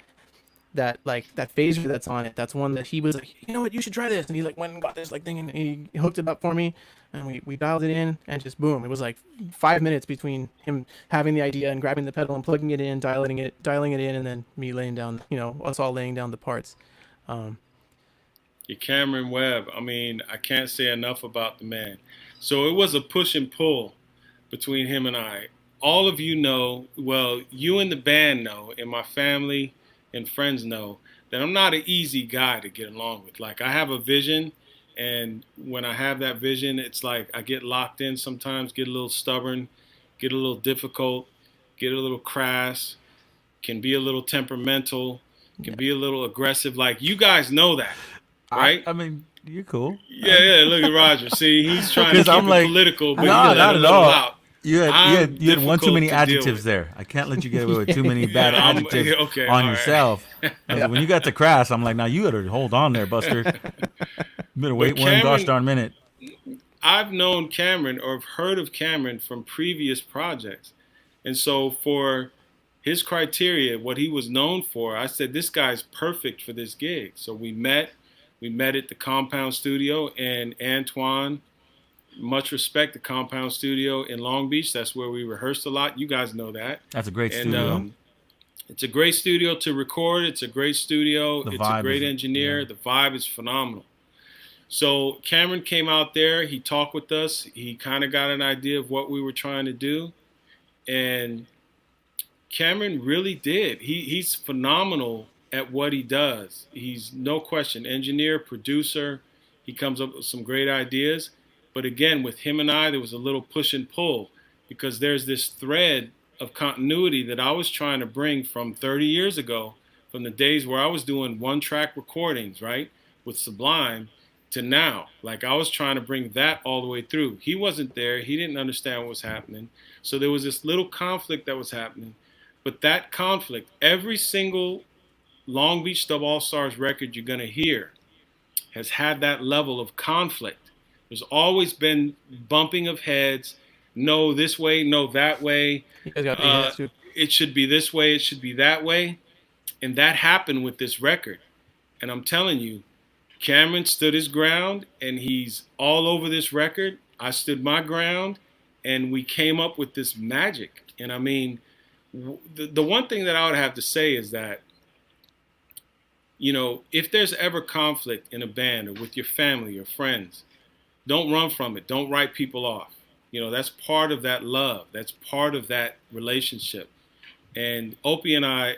that phaser that's on it, that's one that he was like, you know what, you should try this, and he like went and got this thing, and he hooked it up for me, and we dialed it in, and just boom, it was like 5 minutes between him having the idea and grabbing the pedal and plugging it in, dialing it in, and then me laying down, us all laying down the parts. Cameron Webb, I mean, I can't say enough about the man. So it was a push and pull between him and I. All of you know, well, you and the band know, and my family and friends know, that I'm not an easy guy to get along with. Like, I have a vision, and when I have that vision, it's like I get locked in sometimes, get a little stubborn, get a little difficult, get a little crass, can be a little temperamental, can be a little aggressive. Like, you guys know that. Right? I mean, you're cool. Yeah. Look at Roger. See, he's trying to 'Cause keep I'm it like, political, but no, you let not it at little all. out. You had one too difficult many to deal adjectives with. there. I can't let you get away with too many bad Yeah, adjectives okay, on all right. yourself. When you got to crass, I'm like, now you gotta hold on there, Buster. You better wait one gosh darn minute. I've known Cameron or have heard of Cameron from previous projects. And so for his criteria, what he was known for, I said, this guy's perfect for this gig. So we met at the Compound Studio, and Antoine, much respect, the Compound Studio in Long Beach. That's where we rehearsed a lot. You guys know that. That's a great And studio. it's a great studio to record. It's a great studio. The It's a vibe great is- engineer. yeah. The vibe is phenomenal. So Cameron came out there. He talked with us. He kind of got an idea of what we were trying to do. And Cameron really did. He's phenomenal at what he does. He's no question engineer, producer. He comes up with some great ideas. But again, with him and I, there was a little push and pull because there's this thread of continuity that I was trying to bring from 30 years ago, from the days where I was doing one-track recordings, right, with Sublime, to now. Like, I was trying to bring that all the way through. He wasn't there. He didn't understand what was happening. So there was this little conflict that was happening. But that conflict, every single Long Beach Dub Allstars record you're going to hear has had that level of conflict. There's always been bumping of heads. No this way, no that way. You guys got big heads, dude. it should be this way, it should be that way. And that happened with this record. And I'm telling you, Cameron stood his ground, and he's all over this record. I stood my ground, and we came up with this magic. And I mean, the one thing that I would have to say is that, you know, if there's ever conflict in a band or with your family or friends, don't run from it. Don't write people off. You know, that's part of that love. That's part of that relationship. And Opie and I,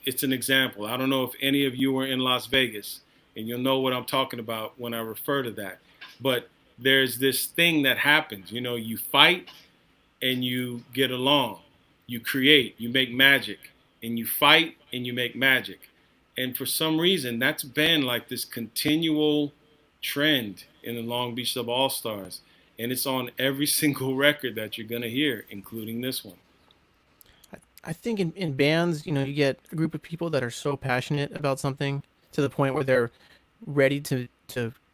it's an example. I don't know if any of you were in Las Vegas, and you'll know what I'm talking about when I refer to that. But there's this thing that happens. You know, you fight and you get along. You create, you make magic, and you fight and you make magic. And for some reason, that's been like this continual trend in the Long Beach Sub All-Stars. And it's on every single record that you're going to hear, including this one. I think in bands, you know, you get a group of people that are so passionate about something to the point where they're ready to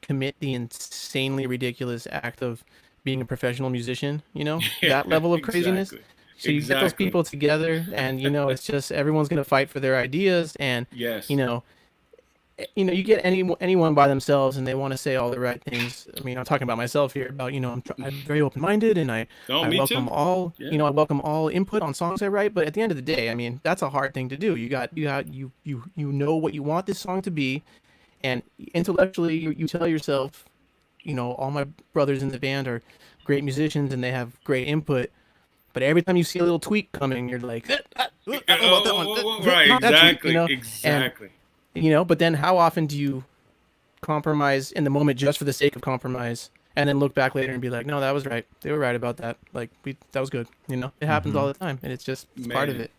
commit the insanely ridiculous act of being a professional musician, you know, that level of craziness. Exactly. So you get those people together, and, you know, it's just everyone's going to fight for their ideas. And, Yes. you know, you get anyone by themselves and they want to say all the right things. I mean, I'm talking about myself here about, you know, I'm very open-minded, and I welcome too. all, Yeah. you know, I welcome all input on songs I write. But at the end of the day, I mean, that's a hard thing to do. You know what you want this song to be, and intellectually you tell yourself, you know, all my brothers in the band are great musicians and they have great input. But every time you see a little tweak coming, you're like, I don't know about that one. Right, Not that tweak, exactly, you know? exactly. And, you know, but then how often do you compromise in the moment just for the sake of compromise, and then look back later and be like, no, that was right. They were right about that. Like, that was good. You know, it happens all the time, and it's part of Man. it.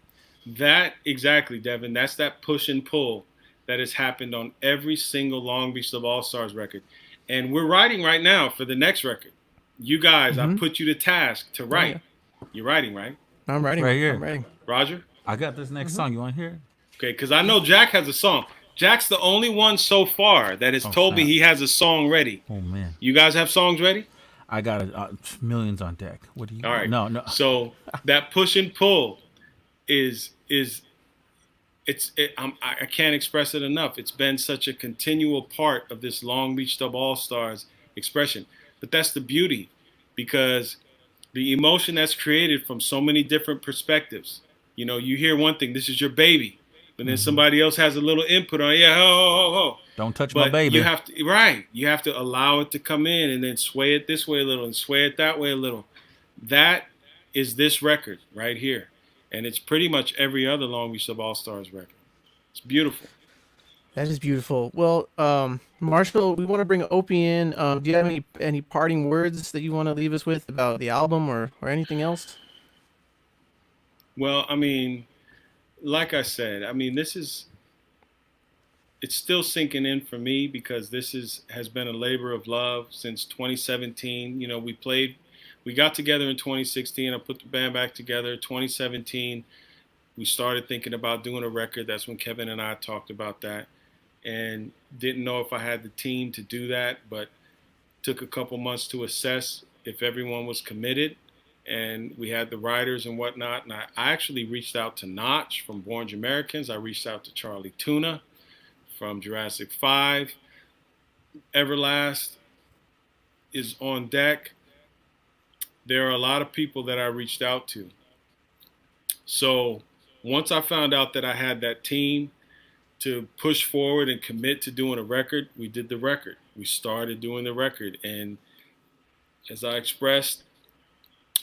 That, exactly, Devin. That's that push and pull that has happened on every single Long Beach Sub All-Stars record. And we're writing right now for the next record. You guys, I put you to task to write. yeah. You're writing, right? I'm writing. Right here. I'm writing. Roger? I got this next song. You want to hear it? Okay, because I know Jack has a song. Jack's the only one so far that has told me snap. he has a song ready. Oh, man. You guys have songs ready? I got millions on deck. What do you? All right. No. So that push and pull I can't express it enough. It's been such a continual part of this Long Beach Dub All-Stars expression. But that's the beauty, because the emotion that's created from so many different perspectives. You know, you hear one thing, this is your baby, but then somebody else has a little input on it. Yeah, ho. Don't touch But my baby. you have to, right? You have to allow it to come in and then sway it this way a little and sway it that way a little. That is this record right here, and it's pretty much every other Long Beach Sub All-Stars record. It's beautiful. That is beautiful. Well, Marshall, we want to bring Opie in. Do you have any parting words that you want to leave us with about the album or anything else? Well, I mean, like I said, I mean, it's still sinking in for me, because this has been a labor of love since 2017. You know, we got together in 2016. I put the band back together. 2017, we started thinking about doing a record. That's when Kevin and I talked about that, and didn't know if I had the team to do that, but took a couple months to assess if everyone was committed. And we had the writers and whatnot. And I actually reached out to Notch from Born Americans. I reached out to Charlie Tuna from Jurassic 5. Everlast is on deck. There are a lot of people that I reached out to. So once I found out that I had that team to push forward and commit to doing a record, we did the record. We started doing the record. And as I expressed,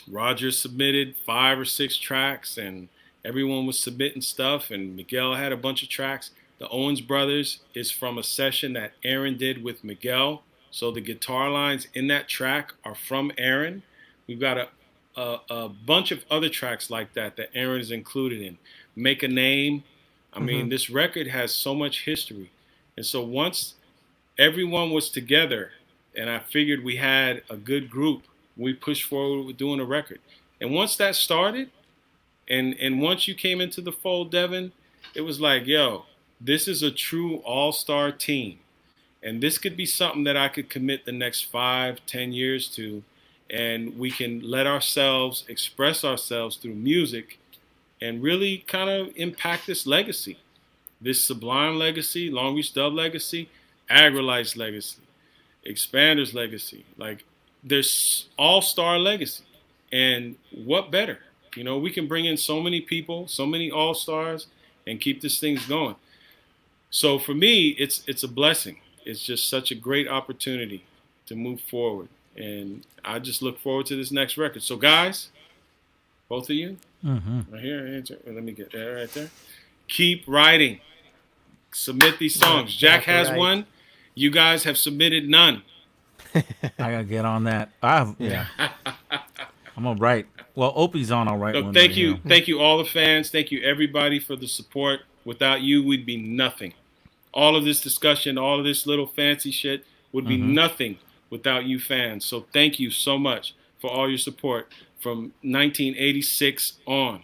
Roger submitted 5 or 6 tracks, and everyone was submitting stuff, and Miguel had a bunch of tracks. The Owens Brothers is from a session that Aaron did with Miguel, so the guitar lines in that track are from Aaron. We've got a bunch of other tracks like that Aaron is included in. Make a Name. I mean, this record has so much history. And so once everyone was together and I figured we had a good group, we pushed forward with doing a record. And once that started, and once you came into the fold, Devin, it was like, yo, this is a true all-star team. And this could be something that I could commit the next 5-10 years to. And we can let ourselves express ourselves through music and really kind of impact this legacy, this Sublime legacy, Long Reach Dub legacy, Agrilite's legacy, Expander's legacy. Like, there's all-star legacy. And what better? You know, we can bring in so many people, so many all-stars, and keep this thing going. So for me, it's a blessing. It's just such a great opportunity to move forward. And I just look forward to this next record. So guys, both of you, right here, let me get that right there. Keep writing. Submit these songs. Jack has one. You guys have submitted none. I gotta get on that. I'm gonna write. Well, Opie's on. I'll write So one. thank right you, now. thank you all the fans. Thank you everybody for the support. Without you, we'd be nothing. All of this discussion, all of this little fancy shit would be nothing without you fans. So thank you so much for all your support from 1986 on.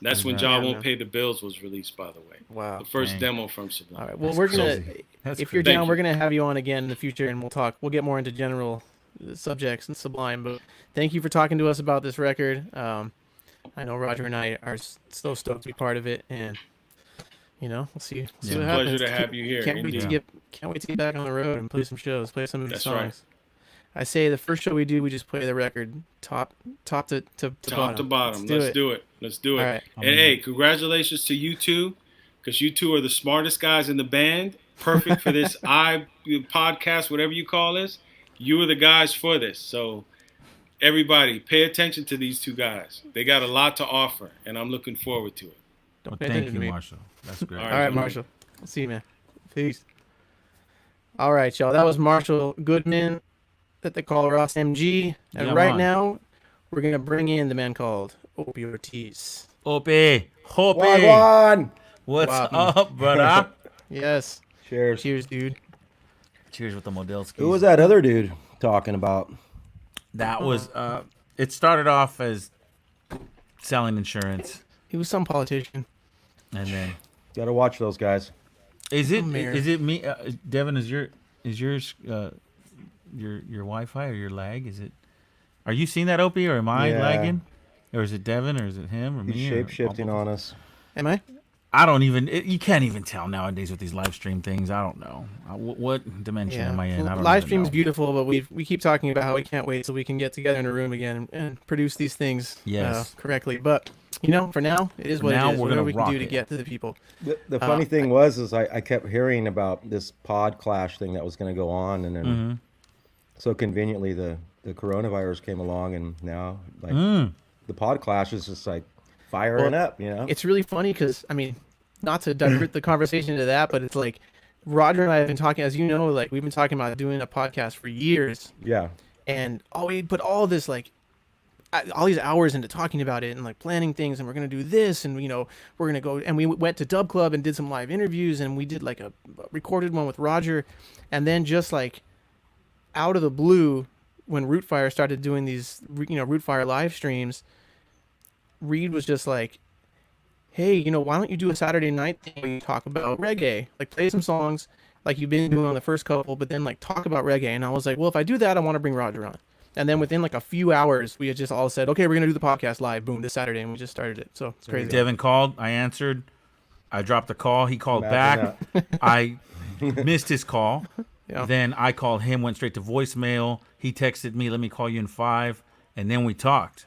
That's when Ja Won't Pay the Bills was released, by the way. Wow. The first Dang. demo from Sublime. All right. Well, we're gonna. That's If you're crazy. down, Thank we're gonna have you on again in the future, and we'll talk. We'll get more into general subjects and Sublime. But thank you for talking to us about this record. I know Roger and I are so stoked to be part of it, and we'll see what It's a happens. pleasure to have you here. Can't wait Indeed. to get back on the road and play some shows, play some of these That's right. songs. I say the first show we do, we just play the record top to Top to bottom. bottom. Let's do it. Let's do it. All right. And hey, congratulations to you two, because you two are the smartest guys in the band. Perfect for this podcast, whatever you call this. You are the guys for this. So everybody, pay attention to these two guys. They got a lot to offer, and I'm looking forward to it. Well, pay thank attention you, to me. Marshall. That's great. All All right, Marshall. I'll see you, man. Peace. All right, y'all. That was Marshall Goodman that they call Ross MG. And Yeah, right man. now, we're going to bring in the man called Opie Ortiz. Opie, Wagwan! what's Wagwan. up, brother? Yes. Cheers. Cheers, dude. Cheers with the Modelskis. Who was that other dude talking about? That was. It started off as selling insurance, He was some politician. and then Got to watch those guys. is it Mayor. is it me? Devin, is yours your Wi-Fi or your lag? Is it? Are you seeing that, Opie, or am I Yeah. lagging? Or is it Devin, or is it him, or me? He's or shape shifting all both? on us. Am I? I don't even. You can't even tell nowadays with these live stream things. I don't know. What dimension am I in? I don't Live even stream's know. beautiful, but we keep talking about how we can't wait so we can get together in a room again and produce these things Yes. correctly. But for now, it is For what now, it is. we're Whatever gonna we can rock do to it. get to the people. The funny thing was I kept hearing about this PodClash thing that was going to go on, and then so conveniently the coronavirus came along, and now the PodClash is just like firing up. It's really funny because, not to divert the conversation to that, but it's like Roger and I have been talking, as you know, like we've been talking about doing a podcast for years. Yeah. And we put all this all these hours into talking about it and like planning things, and we're gonna do this, and we're gonna go, and we went to Dub Club and did some live interviews, and we did like a recorded one with Roger, and then just like out of the blue, when Rootfire started doing these Rootfire live streams, Reed was just like, hey, why don't you do a Saturday night thing where you talk about reggae, like play some songs like you've been doing on the first couple, but then like talk about reggae. And I was like, well, if I do that, I want to bring Roger on. And then within like a few hours, we had just all said, okay, we're going to do the podcast live, boom, this Saturday. And we just started it. So it's crazy. Devin called. I answered. I dropped the call. He called Imagine back. I missed his call. Yeah. Then I called him. Went straight to voicemail. He texted me, "Let me call you in 5," and then we talked.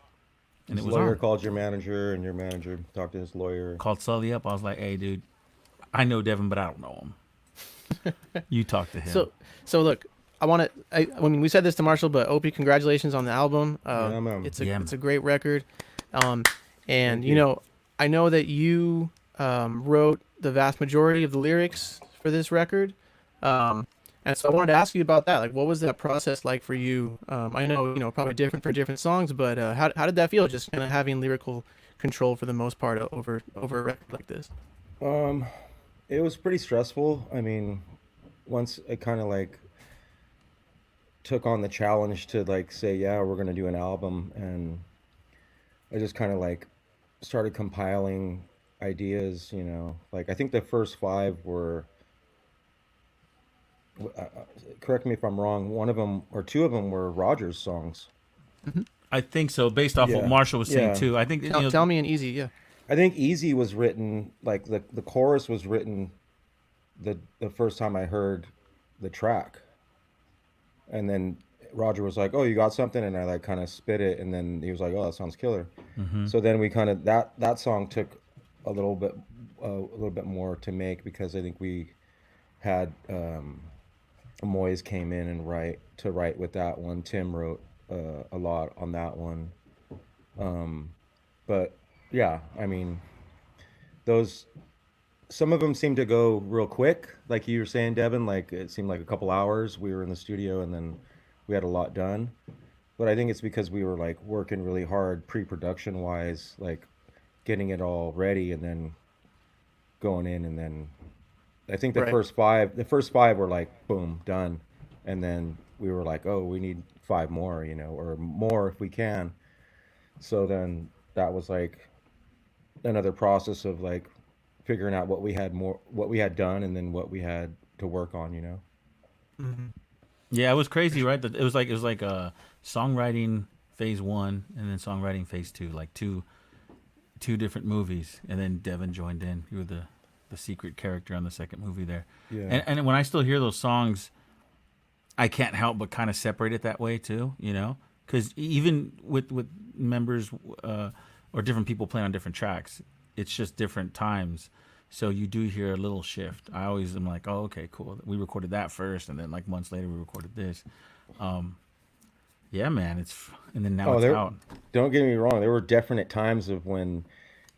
And His it was lawyer on. called your manager, and your manager talked to his lawyer. Called Sully up. I was like, "Hey, dude, I know Devin, but I don't know him. You talk to him." So look, we said this to Marshall, but Opie, congratulations on the album. Yeah, man. It's Yeah. a great record. And Thank you. I know that you wrote the vast majority of the lyrics for this record. And so I wanted to ask you about that. Like, what was that process like for you? I know, probably different for different songs, but how did that feel? Just kind of having lyrical control for the most part over a record like this. It was pretty stressful. Once I kind of like took on the challenge to like say, yeah, we're gonna do an album, and I just kind of like started compiling ideas. Like I think the first 5 were. Correct me if I'm wrong. One of them or 2 of them were Roger's songs. I think so, based off what Yeah. Marshall was saying Yeah. too. I think Tell me an easy, yeah. I think Easy was written like the chorus was written the first time I heard the track, and then Roger was like, "Oh, you got something," and I like kind of spit it, and then he was like, "Oh, that sounds killer." Mm-hmm. So then we kind of that song took a little bit more to make because I think we had Moyes came in and write with that one. Tim wrote a lot on that one, but yeah, I mean those some of them seem to go real quick, like you were saying, Devin. Like it seemed like a couple hours. We were in the studio and then we had a lot done. But I think it's because we were like working really hard pre-production wise, like getting it all ready and then going in and then I think Right. the first five were like boom, done. And then we were like, oh, we need five more, or more if we can. So then that was like another process of like figuring out what we had done and then what we had to work on. Mm-hmm. Yeah, it was crazy, right? It was like a songwriting phase one and then songwriting phase two, like two different movies, and then Devin joined in. You were the secret character on the second movie there. Yeah. And when I still hear those songs, I can't help but kind of separate it that way too, because even with members or different people playing on different tracks, it's just different times. So you do hear a little shift. I always am like, oh, okay, cool. We recorded that first, and then like months later we recorded this. Yeah, man. And then now Oh, it's out. don't get me wrong. There were definite times of when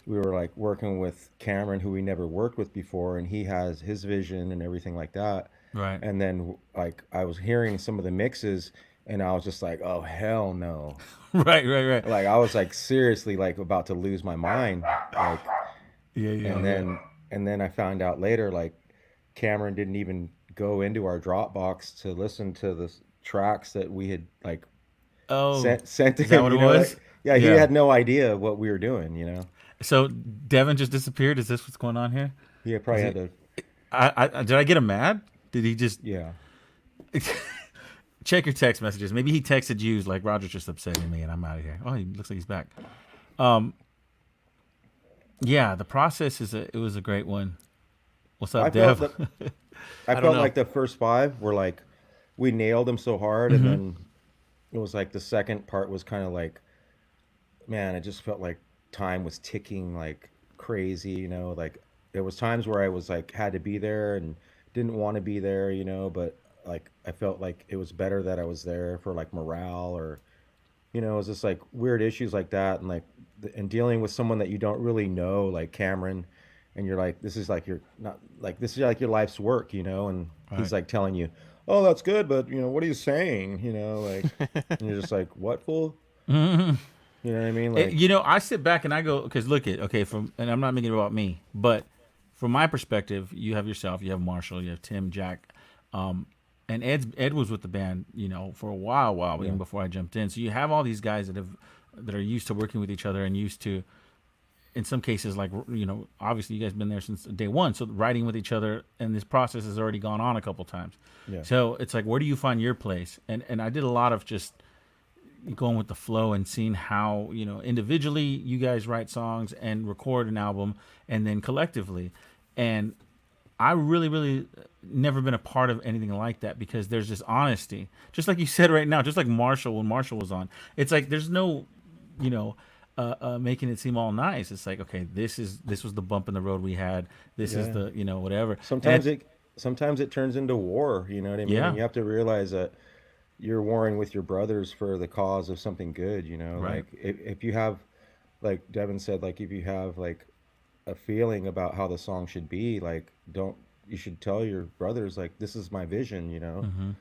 we were like working with Cameron, who we never worked with before, and he has his vision and everything like that. Right. And then like I was hearing some of the mixes, and I was just like, oh hell no! Right. Like I was like seriously like about to lose my mind. Like, Yeah. and then I found out later like Cameron didn't even go into our Dropbox to listen to the tracks that we had like Oh, sent to is that him. what it was? Like, yeah, he Yeah. had no idea what we were doing. So Devin just disappeared. Is this what's going on here? He probably Is had it? to. Did I get him mad? Did he just Yeah. check your text messages? Maybe he texted you like Roger's just upsetting me and I'm out of here. Oh, he looks like he's back. Um, yeah, the process it was a great one. What's I up, felt Dev? that I I don't felt know. like the first five were like we nailed them so hard, and then it was like the second part was kind of like, man, it just felt like time was ticking like crazy. Like there was times where I was like had to be there and didn't want to be there, but like I felt like it was better that I was there for like morale or it was just like weird issues like that, and like and dealing with someone that you don't really know, like Cameron, and you're like, this is like your not like this is like your life's work, and he's Right. like telling you, oh, that's good, but what are you saying, like, and you're just like, what fool? You know what I mean? Like, I sit back and I go, because look at, okay, and I'm not making it about me, but from my perspective, you have yourself, you have Marshall, you have Tim, Jack, and Ed was with the band, for a while, yeah, even before I jumped in. So you have all these guys that are used to working with each other and used to, in some cases, like, obviously you guys been there since day one, so writing with each other, and this process has already gone on a couple times. yeah, So it's like, where do you find your place? And I did a lot of just going with the flow and seeing how individually you guys write songs and record an album, and then collectively. And I really never been a part of anything like that, because there's this honesty, just like you said right now, just like Marshall, when Marshall was on, it's like there's no making it seem all nice. It's like, okay, this was the bump in the road we had, this is yeah. the whatever. Sometimes it turns into war. You know what I mean? Yeah. And you have to realize that you're warring with your brothers for the cause of something good. Right. Like if you have, like Devin said, like if you have like a feeling about how the song should be, like don't you should tell your brothers like this is my vision. Hmm.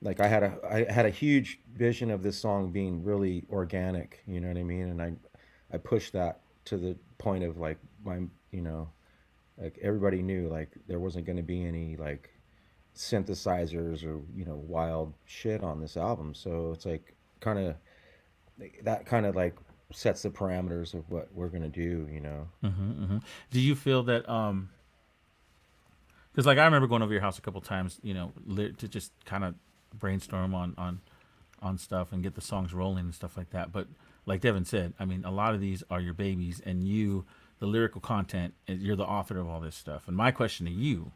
Like I had a huge vision of this song being really organic, you know what I mean? And I pushed that to the point of like my like everybody knew like there wasn't going to be any like synthesizers or wild shit on this album. So it's like kind of that kind of like sets the parameters of what we're going to do. Do you feel that because like I remember going over your house a couple times, to just kind of brainstorm on stuff and get the songs rolling and stuff like that. But like Devin said, I mean, a lot of these are your babies, and you, the lyrical content, you're the author of all this stuff. And my question to you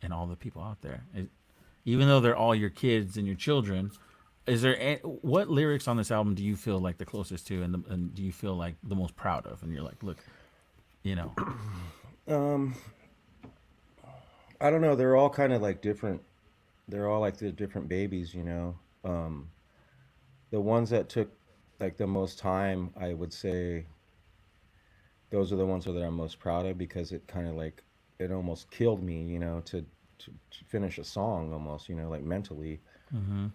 and all the people out there is, even though they're all your kids and your children, is there what lyrics on this album do you feel like the closest to, and do you feel like the most proud of? And you're like, look, you know. I don't know. They're all kind of like different. They're all like the different babies, you know. The ones that took like the most time, I would say, those are the ones that I'm most proud of because it kind of like it almost killed me, you know, to finish a song almost, you know, like mentally. Mm-hmm.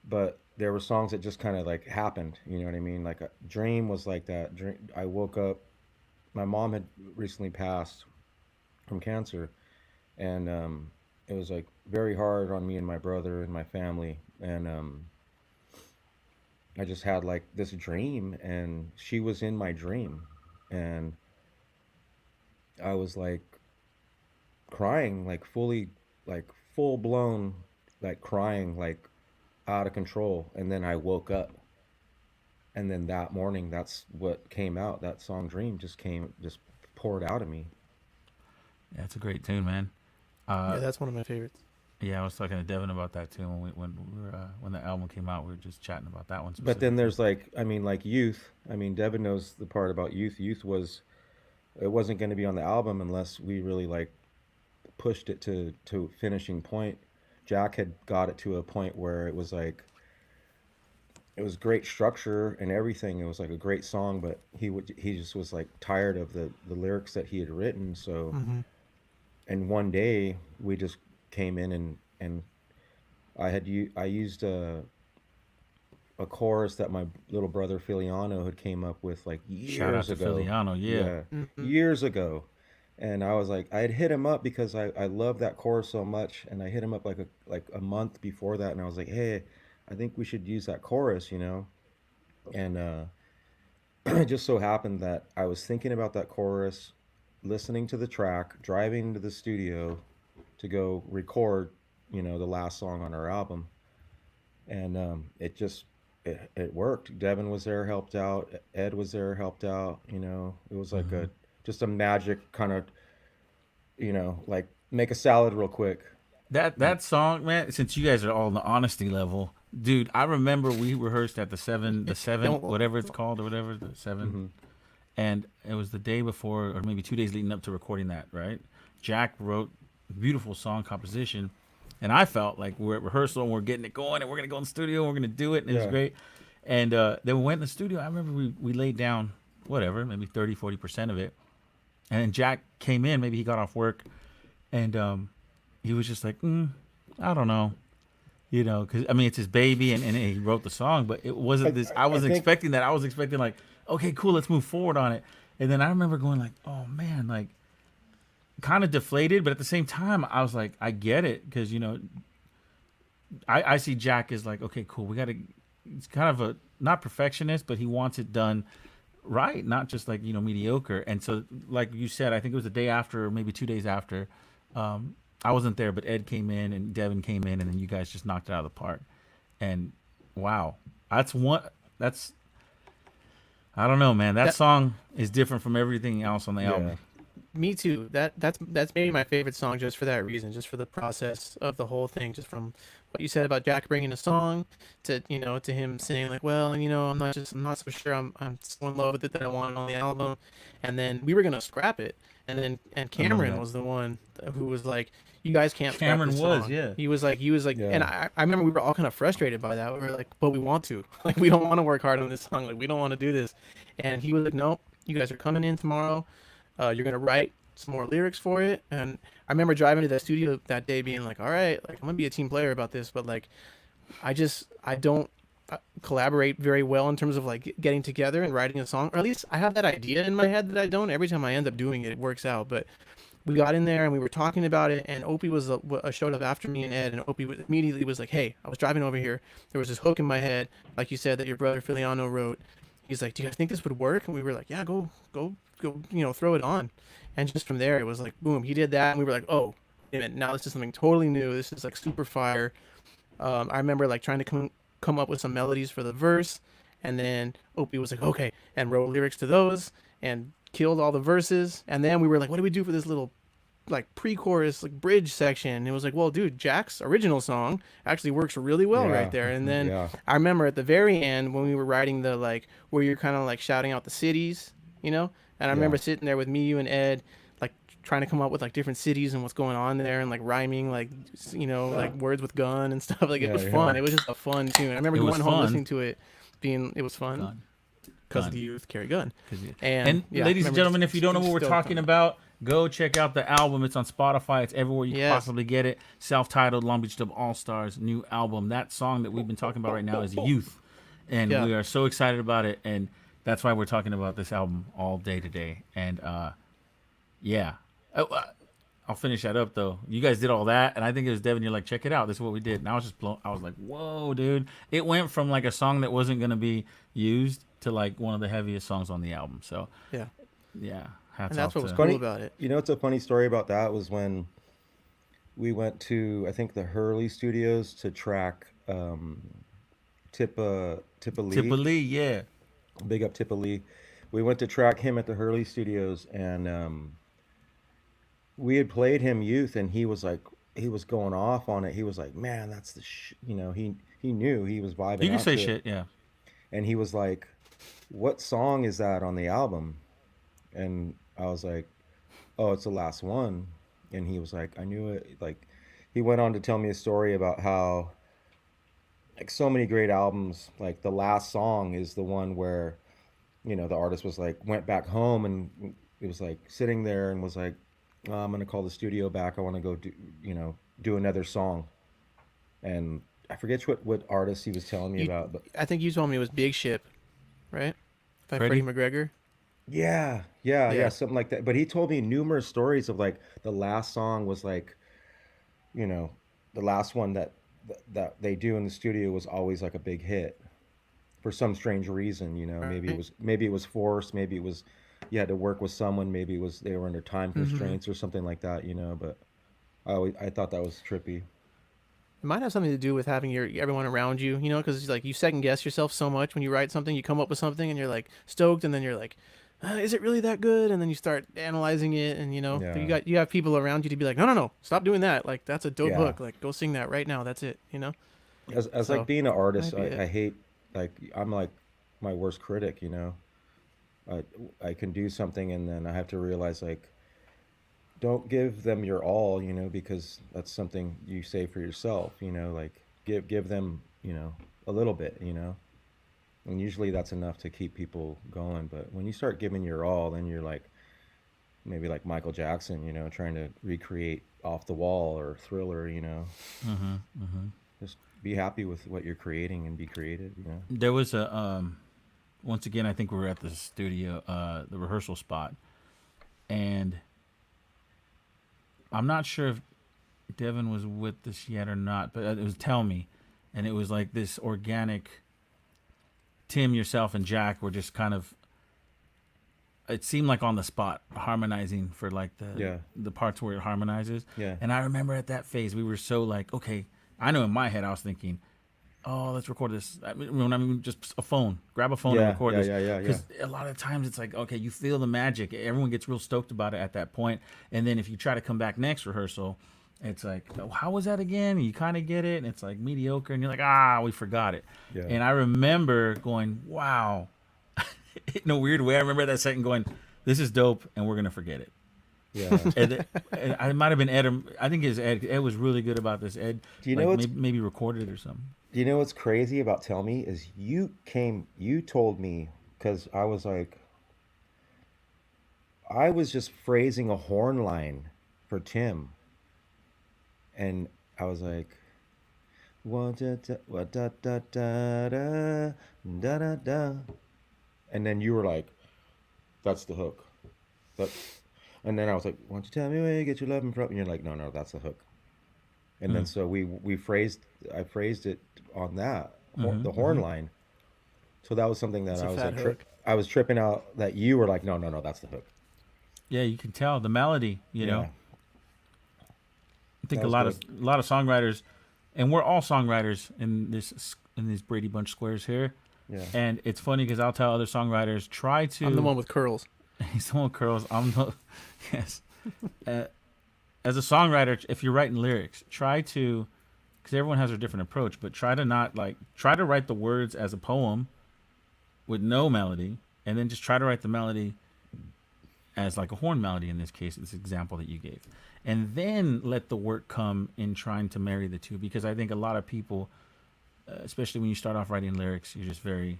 But there were songs that just kind of like happened, you know what I mean? Like a Dream was like that. Dream, I woke up. My mom had recently passed from cancer, and it was like very hard on me and my brother and my family, and I just had like this dream, and she was in my dream, and I was like crying, like fully, like full blown, like crying, like out of control, and then I woke up, and then that morning, that's what came out. That song "Dream" just poured out of me. Yeah, it's a great tune, man. Yeah, that's one of my favorites. Yeah, I was talking to Devin about that too when the album came out. We were just chatting about that one But then specifically. there's like, I mean, like Youth. I mean, Devin knows the part about Youth. Youth was, it wasn't going to be on the album unless we really like pushed it to finishing point. Jack had got it to a point where it was like, it was great structure and everything. It was like a great song, but he just was like tired of the lyrics that he had written. So, Hmm. and one day we just came in and I used a chorus that my little brother Filiano had came up with like Shout out years to ago. Filiano, yeah. Yeah, Hmm. years ago. And I was like, I had hit him up because I love that chorus so much, and I hit him up like a month before that, and I was like, hey, I think we should use that chorus, you know. And it just so happened that I was thinking about that chorus, listening to the track, driving to the studio to go record, you know, the last song on our album, and it worked. Devin was there, helped out. Ed was there, helped out. You know, it was like Hmm. a just a magic kind of, you know, like make a salad real quick. That song, man. Since you guys are all on the honesty level, dude, I remember we rehearsed at the seven, Don't. whatever it's called or whatever the seven, Hmm. and it was the day before or maybe 2 days leading up to recording that. Right, Jack wrote beautiful song composition, and I felt like we're at rehearsal and we're getting it going and we're gonna go in the studio and we're gonna do it and it was Yeah. great. And then we went in the studio. I remember we laid down whatever, maybe 30-40% of it, and then Jack came in. Maybe he got off work, and he was just like, I don't know, you know, because I mean it's his baby, and he wrote the song, but it wasn't this. I I wasn't think expecting that. I was expecting like, okay, cool, let's move forward on it. And then I remember going like, oh man, like kind of deflated, but at the same time, I was like, I get it because you know, I see Jack as like, okay, cool, we got to. It's kind of a not perfectionist, but he wants it done right, not just like you know mediocre. And so, like you said, I think it was the day after, or maybe 2 days after. I wasn't there, but Ed came in and Devin came in, and then you guys just knocked it out of the park. And wow, that's one. That's I don't know, man. That That song is different from everything else on the yeah. album. Me too. That's maybe my favorite song just for that reason, just for the process of the whole thing, just from what you said about Jack bringing a song to to him saying like, well, I'm not so sure I'm so in love with it that I want it on the album, and then we were gonna scrap it, and I remember Cameron that. was the one who was like, you guys can't scrap Cameron this was, song. yeah. He was like, and Yeah. I remember we were all kind of frustrated by that. We were like, but we want to, like, we don't want to work hard on this song, like we don't want to do this, and he was like, nope, you guys are coming in tomorrow. You're gonna write some more lyrics for it. And I remember driving to the studio that day being like, all right, like I'm gonna be a team player about this, but like I don't collaborate very well in terms of like getting together and writing a song, or at least I have that idea in my head that I don't. Every time I end up doing it, it works out. But we got in there and we were talking about it, and Opie showed up after me and Ed, and Opie immediately was like, hey, I was driving over here, there was this hook in my head, like you said, that your brother Filiano wrote. He's like, do you guys think this would work? And we were like, yeah, go, throw it on. And just from there, it was like, boom, he did that. And we were like, oh, wait a minute, now this is something totally new. This is like super fire. I remember like trying to come up with some melodies for the verse. And then Opie was like, okay, and wrote lyrics to those and killed all the verses. And then we were like, what do we do for this little like pre-chorus like bridge section? And it was like, well, dude, Jack's original song actually works really well right there. And then Yeah. I remember at the very end when we were writing the like where you're kind of like shouting out the cities, you know. And I remember sitting there with me, you, and Ed, like trying to come up with like different cities and what's going on there, and like rhyming like like words with gun and stuff. Like it was fun. It was just a fun tune. I remember It was going home fun. listening to it, it was fun Gun. because Gun. the youth carry gun. And yeah, ladies and remember gentlemen, just if you don't know what we're stoked talking on it. about, go check out the album. It's on Spotify. It's everywhere you can Yes. possibly get it. Self-titled Long Beach Dub All-Stars new album. That song that we've been talking about right now is Youth. And Yeah. we are so excited about it. And that's why we're talking about this album all day today. And yeah. I'll finish that up though. You guys did all that, and I think it was Devin. You're like, check it out. This is what we did. And I was just blown. I was like, whoa, dude! It went from like a song that wasn't gonna be used to like one of the heaviest songs on the album. So Yeah, yeah, hats and that's off what was to- cool Funny- about it. You know, it's a funny story about that was when we went to, I think, the Hurley Studios to track Tippa Lee. Tippa Lee, yeah. Big up Tippa Lee. We went to track him at the Hurley Studios, and we had played him Youth, and he was like, he was going off on it. He was like, man, that's the he knew, he was vibing You can out say to it. shit, yeah. And he was like, what song is that on the album? And I was like, oh, it's the last one. And he was like, I knew it. Like, he went on to tell me a story about how, like, so many great albums, like the last song is the one where, the artist was like, went back home and it was like sitting there and was like, oh, I'm going to call the studio back. I want to go do another song. And I forget what artist he was telling me about, but I think you told me it was Big Ship, right? By Freddie? Freddie McGregor. yeah, something like that. But he told me numerous stories of like the last song was like, the last one that they do in the studio was always like a big hit for some strange reason. Maybe it was forced, maybe it was you had to work with someone, maybe it was they were under time constraints or something like that. But I thought that was trippy. It might have something to do with having everyone around you, because like you second guess yourself so much when you write something, you come up with something and you're like stoked, and then you're like, is it really that good? And then you start analyzing it, and Yeah. you have people around you to be like, no, stop doing that. Like that's a dope Yeah. hook. Like go sing that right now. That's it. As So, like being an artist, might be I it. hate, like, I'm like my worst critic. I can do something and then I have to realize, like, don't give them your all, because that's something you say for yourself, like give them, a little bit, and usually that's enough to keep people going. But when you start giving your all, then you're like, maybe like Michael Jackson, trying to recreate Off the Wall or Thriller, just be happy with what you're creating and be creative, There was a once again, I think we were at the studio, the rehearsal spot, and I'm not sure if Devin was with us yet or not, but it was Tell Me, and it was like this organic. Tim, yourself, and Jack were just kind of. It seemed like on the spot, harmonizing for like the parts where it harmonizes. Yeah. And I remember at that phase, we were so like, okay, I know in my head I was thinking, oh, let's record this. I mean, just a phone. Grab a phone and record this. Yeah. Because a lot of times it's like, okay, you feel the magic. Everyone gets real stoked about it at that point. And then if you try to come back next rehearsal, it's like, oh, how was that again? And you kind of get it, and it's like mediocre, and you're like, we forgot it. Yeah. And I remember going, wow. In a weird way, I remember that second going, this is dope, and we're going to forget it. Yeah. And I might have been Ed. I think it's Ed. Ed was really good about this. Ed, Do you know what's- maybe recorded it or something. Do you know what's crazy about Tell Me is you told me, because I was like, I was just phrasing a horn line for Tim, and I was like, da da da da da da da da, and then you were like, that's the hook, and then I was like, why don't you tell me where you get your loving from? And you're like, no, that's the hook. And then so I phrased it on that, the horn line. So that was something that It's I a was fat like, hook. I was tripping out that you were like, no, that's the hook. Yeah, you can tell the melody. You know, Yeah. I think That a was lot of songwriters, and we're all songwriters in these Brady Bunch squares here. Yeah. And it's funny because I'll tell other songwriters, try to. I'm the one with curls. He's the one with curls. I'm the. Yes. As a songwriter, if you're writing lyrics, try to, because everyone has a different approach, but try to not try to write the words as a poem with no melody, and then just try to write the melody as like a horn melody in this case, this example that you gave. And then let the work come in trying to marry the two, because I think a lot of people, especially when you start off writing lyrics, you're just very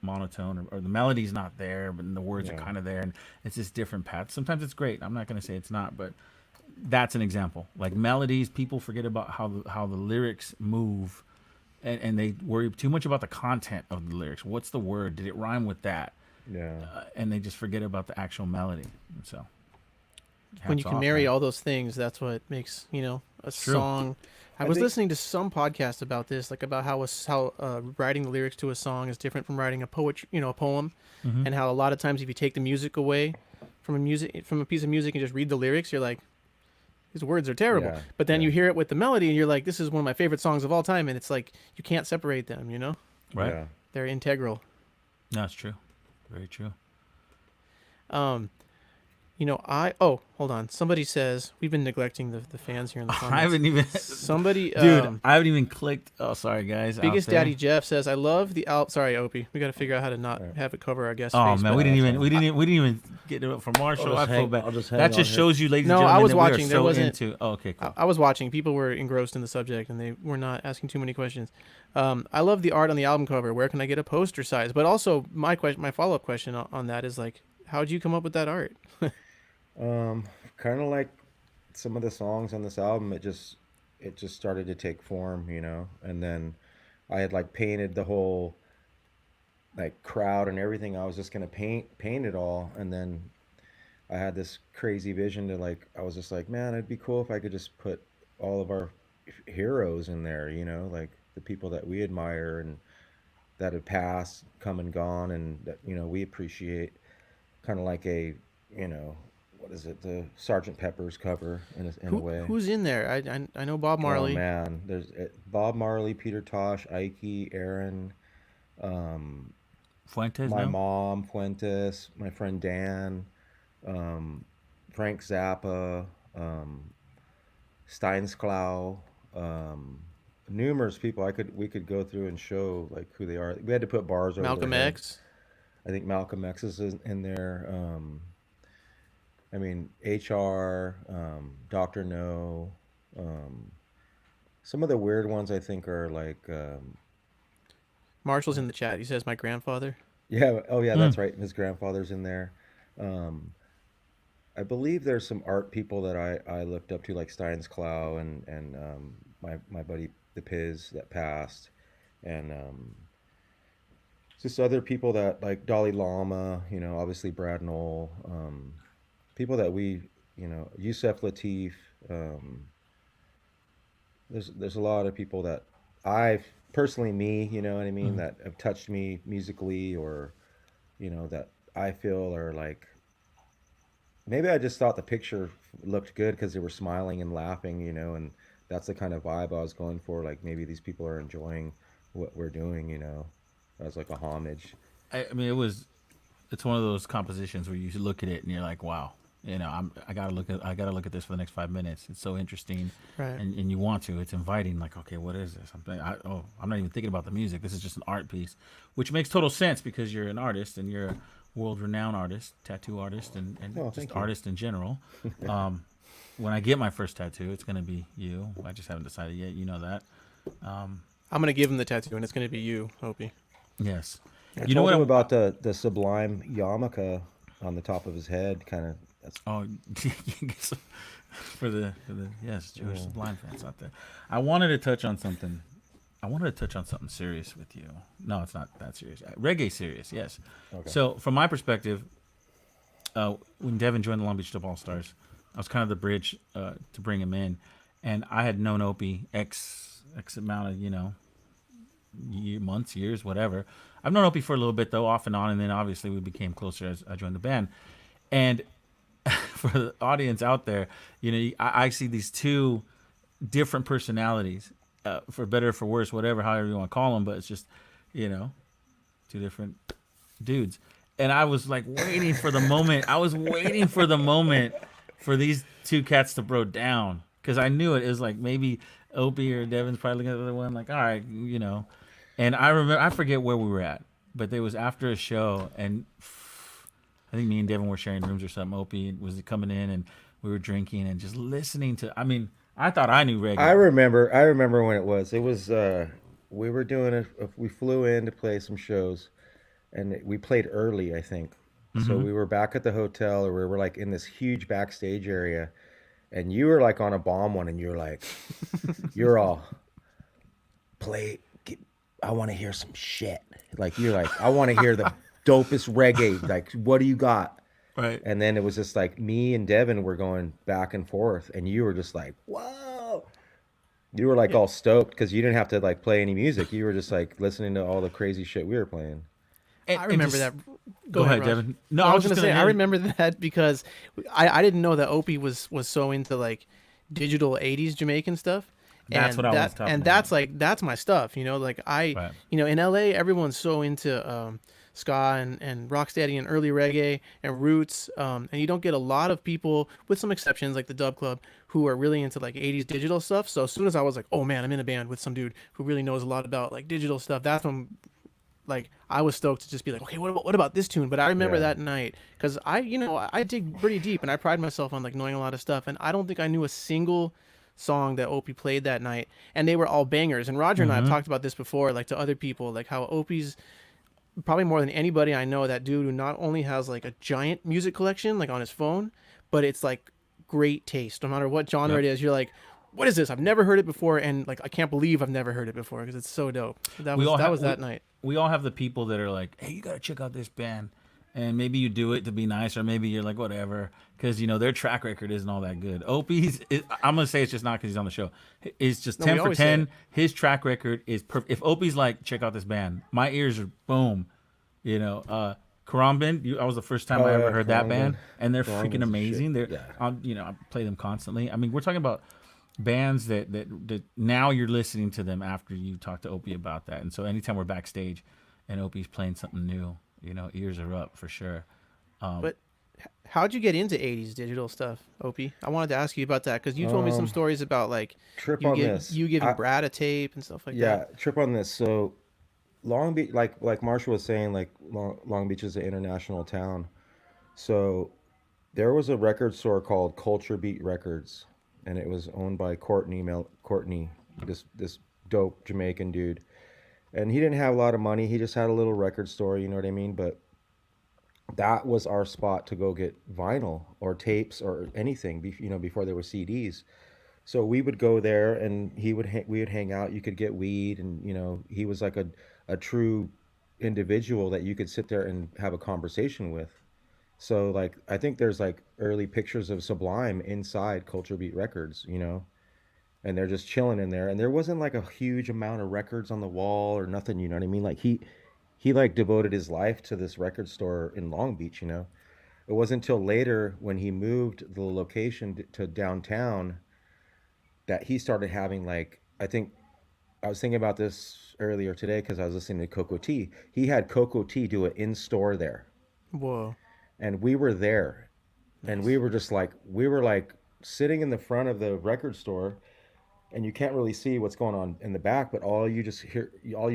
monotone, or the melody's not there, but the words are kind of there, and it's this different path. Sometimes it's great. I'm not going to say it's not, but that's an example. Like melodies, people forget about how the lyrics move, and they worry too much about the content of the lyrics. What's the word? Did it rhyme with that? Yeah. And they just forget about the actual melody. And so When you hats can off, marry man. all those things, that's what makes, a true. song. I I was think- listening to some podcast about this, like about how writing the lyrics to a song is different from writing a poem, Mm-hmm. and how a lot of times if you take the music away from a piece of music and just read the lyrics, you're like, these words are terrible. Yeah, But then yeah. you hear it with the melody, and you're like, this is one of my favorite songs of all time, and it's like you can't separate them. Right? Yeah. They're integral. No, that's true. Very true. Hold on. Somebody says we've been neglecting the fans here in the comments. I haven't even, Somebody, dude. I haven't even clicked. Oh, sorry, guys. Biggest out there. Daddy Jeff says, "I love the Alp." Sorry, Opie. We got to figure out how to not have it cover our guest. Oh face, man, but- we didn't even get it up for Marshall. I feel bad. I'll just hang That on just here. shows you, ladies No, and I gentlemen, was that watching. we are There so wasn't- into. Oh, okay, cool. I was watching. People were engrossed in the subject, and they were not asking too many questions. I love the art on the album cover. Where can I get a poster size? But also, my follow-up question on that is like, how did you come up with that art? Kind of like some of the songs on this album, it just started to take form, and then I had like painted the whole like crowd and everything. I was just gonna paint it all, and then I had this crazy vision to like, I was just like, man, it'd be cool if I could just put all of our heroes in there, like the people that we admire and that have passed, come and gone, and that we appreciate, kind of like a what is it, the Sergeant Pepper's cover in a way. Who's in there? I know Bob Marley. Oh man, there's Bob Marley, Peter Tosh, Ike, Aaron, Fuentes. my no? mom, Fuentes, my friend Dan, Frank Zappa, Steinsklau, numerous people. We could go through and show like who they are. We had to put bars over Malcolm their heads. X. I think Malcolm X is in there. I mean, HR, Dr. No. Some of the weird ones I think are like, Marshall's in the chat. He says, my grandfather. yeah, oh yeah, that's right. His grandfather's in there. I believe there's some art people that I looked up to, like Steinsklau and my buddy the Piz that passed, and just other people that like Dalai Lama, obviously Brad Knoll, people that we, Yusef Lateef. There's a lot of people that I've personally, you know what I mean, that have touched me musically, or that I feel are like, maybe I just thought the picture looked good because they were smiling and laughing, and that's the kind of vibe I was going for. Like maybe these people are enjoying what we're doing, as like a homage. I mean, it's one of those compositions where you look at it and you're like, wow, I gotta look at this for the next 5 minutes. It's so interesting, Right. and you want to. It's inviting. Like, okay, what is this? I'm not even thinking about the music. This is just an art piece, which makes total sense because you're an artist and you're a world-renowned artist, tattoo artist, and Oh, just thank you. artist in general. When I get my first tattoo, it's gonna be you. I just haven't decided yet. You know that. I'm gonna give him the tattoo, and it's gonna be you, Opie. Yes. I You know told what? him about the sublime yarmulke on the top of his head, kind of. Oh, for the yes, Jewish Sublime fans out there. I wanted to touch on something. Serious with you. No, it's not that serious. Reggae serious, yes. Okay. So from my perspective, when Devin joined the Long Beach Dub Allstars, I was kind of the bridge to bring him in, and I had known Opie X amount of months, years, whatever. I've known Opie for a little bit though, off and on, and then obviously we became closer as I joined the band, and. For the audience out there, I see these two different personalities, for better or for worse, whatever, however you want to call them. But it's just, two different dudes. And I was like waiting for the moment. I was waiting for the moment for these two cats to bro down because I knew it. It was like maybe Opie or Devin's probably looking at the other one, like, all right, you know. And I remember, I forget where we were at, but it was after a show, and I think me and Devin were sharing rooms or something. Opie was coming in, and we were drinking and just listening to. I mean, I thought I knew reggae. I remember when it was. It was we were doing it. We flew in to play some shows, and we played early, I think. So we were back at the hotel, or we were like in this huge backstage area, and you were like on a bomb one, and you're like, you're all play. I want to hear some shit. Like you're like, I want to hear the dopest reggae. Like, what do you got? Right. And then it was just like me and Devin were going back and forth, and you were just like, whoa. You were like all stoked because you didn't have to like play any music. You were just like listening to all the crazy shit we were playing. I remember that. Go ahead, Raj. Devin. No, I was gonna say I hit- remember that because I didn't know that Opie was so into like digital '80s Jamaican stuff. That's what I was talking And about. that's like that's my stuff. You know, like Right. you know, in LA, everyone's so into ska and rocksteady and early reggae and roots. And you don't get a lot of people, with some exceptions like the Dub Club, who are really into like '80s digital stuff. So as soon as I was like, oh man, I'm in a band with some dude who really knows a lot about like digital stuff, that's when like I was stoked to just be like, okay, what about this tune? But I remember that night because I dig pretty deep and I pride myself on like knowing a lot of stuff, and I don't think I knew a single song that Opie played that night, and they were all bangers. And Roger and I have talked about this before, like to other people, like how Opie's probably more than anybody I know that dude who not only has like a giant music collection like on his phone, but it's like great taste. No matter what genre it is, you're like, what is this? I've never heard it before, and like I can't believe I've never heard it before because it's so dope. That was that night. We all have the people that are like, hey, you gotta check out this band, and maybe you do it to be nice, or maybe you're like whatever, because you know their track record isn't all that good. I'm gonna say it's just not because he's on the show. It's just No, 10 we for always say 10. it. His track record is perfect. If Opie's like, check out this band, my ears are boom. You know, Karambin, I was the first time Oh, I ever yeah, heard that Karambin. band, and they're Karambin's freaking the amazing. shit. They're, Yeah. you know, I play them constantly. I mean, we're talking about bands that now you're listening to them after you talk to Opie about that, and so anytime we're backstage and Opie's playing something new, you know, ears are up for sure. But how'd you get into '80s digital stuff, Opie? I wanted to ask you about that because you told me some stories about like Trip on this. you giving Brad a tape and stuff like Yeah, that. trip on this. So Long Beach, like Marshall was saying, like Long Beach is an international town. So there was a record store called Culture Beat Records, and it was owned by Courtney, this dope Jamaican dude. And he didn't have a lot of money. He just had a little record store, you know what I mean? But that was our spot to go get vinyl or tapes or anything, before there were CDs. So we would go there, and we would hang out. You could get weed, and he was like a true individual that you could sit there and have a conversation with. So like I think there's like early pictures of Sublime inside Culture Beat Records, and they're just chilling in there. And there wasn't like a huge amount of records on the wall or nothing, you know what I mean? Like he like devoted his life to this record store in Long Beach. It wasn't until later when he moved the location to downtown that he started having like, I think I was thinking about this earlier today because I was listening to Coco T. He had Coco T do it in store there, Whoa. and we were there, and we were like sitting in the front of the record store, and you can't really see what's going on in the back, but all you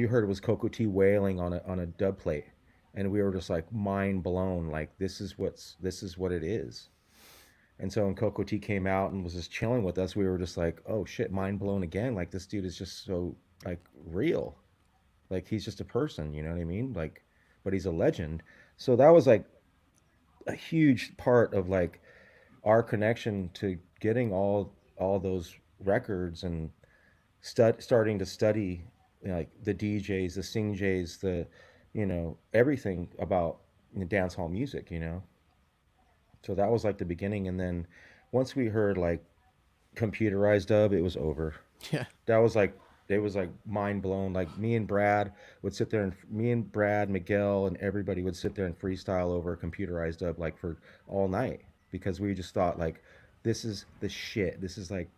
heard was Coco T wailing on a dub plate, and we were just like mind blown, like this is what it is. And so when Coco T came out and was just chilling with us, we were just like, oh shit, mind blown again. Like this dude is just so like real. Like he's just a person, you know what I mean? Like, but he's a legend. So that was like a huge part of like our connection to getting all those records and starting to study, like the DJs, the sing Js, the everything about dance hall music. So that was like the beginning, and then once we heard like computerized dub, it was over. Yeah. That was like it was like mind blown. Like me and Brad would sit there, and me and Brad, Miguel, and everybody would sit there and freestyle over computerized dub like for all night, because we just thought like this is the shit. This is like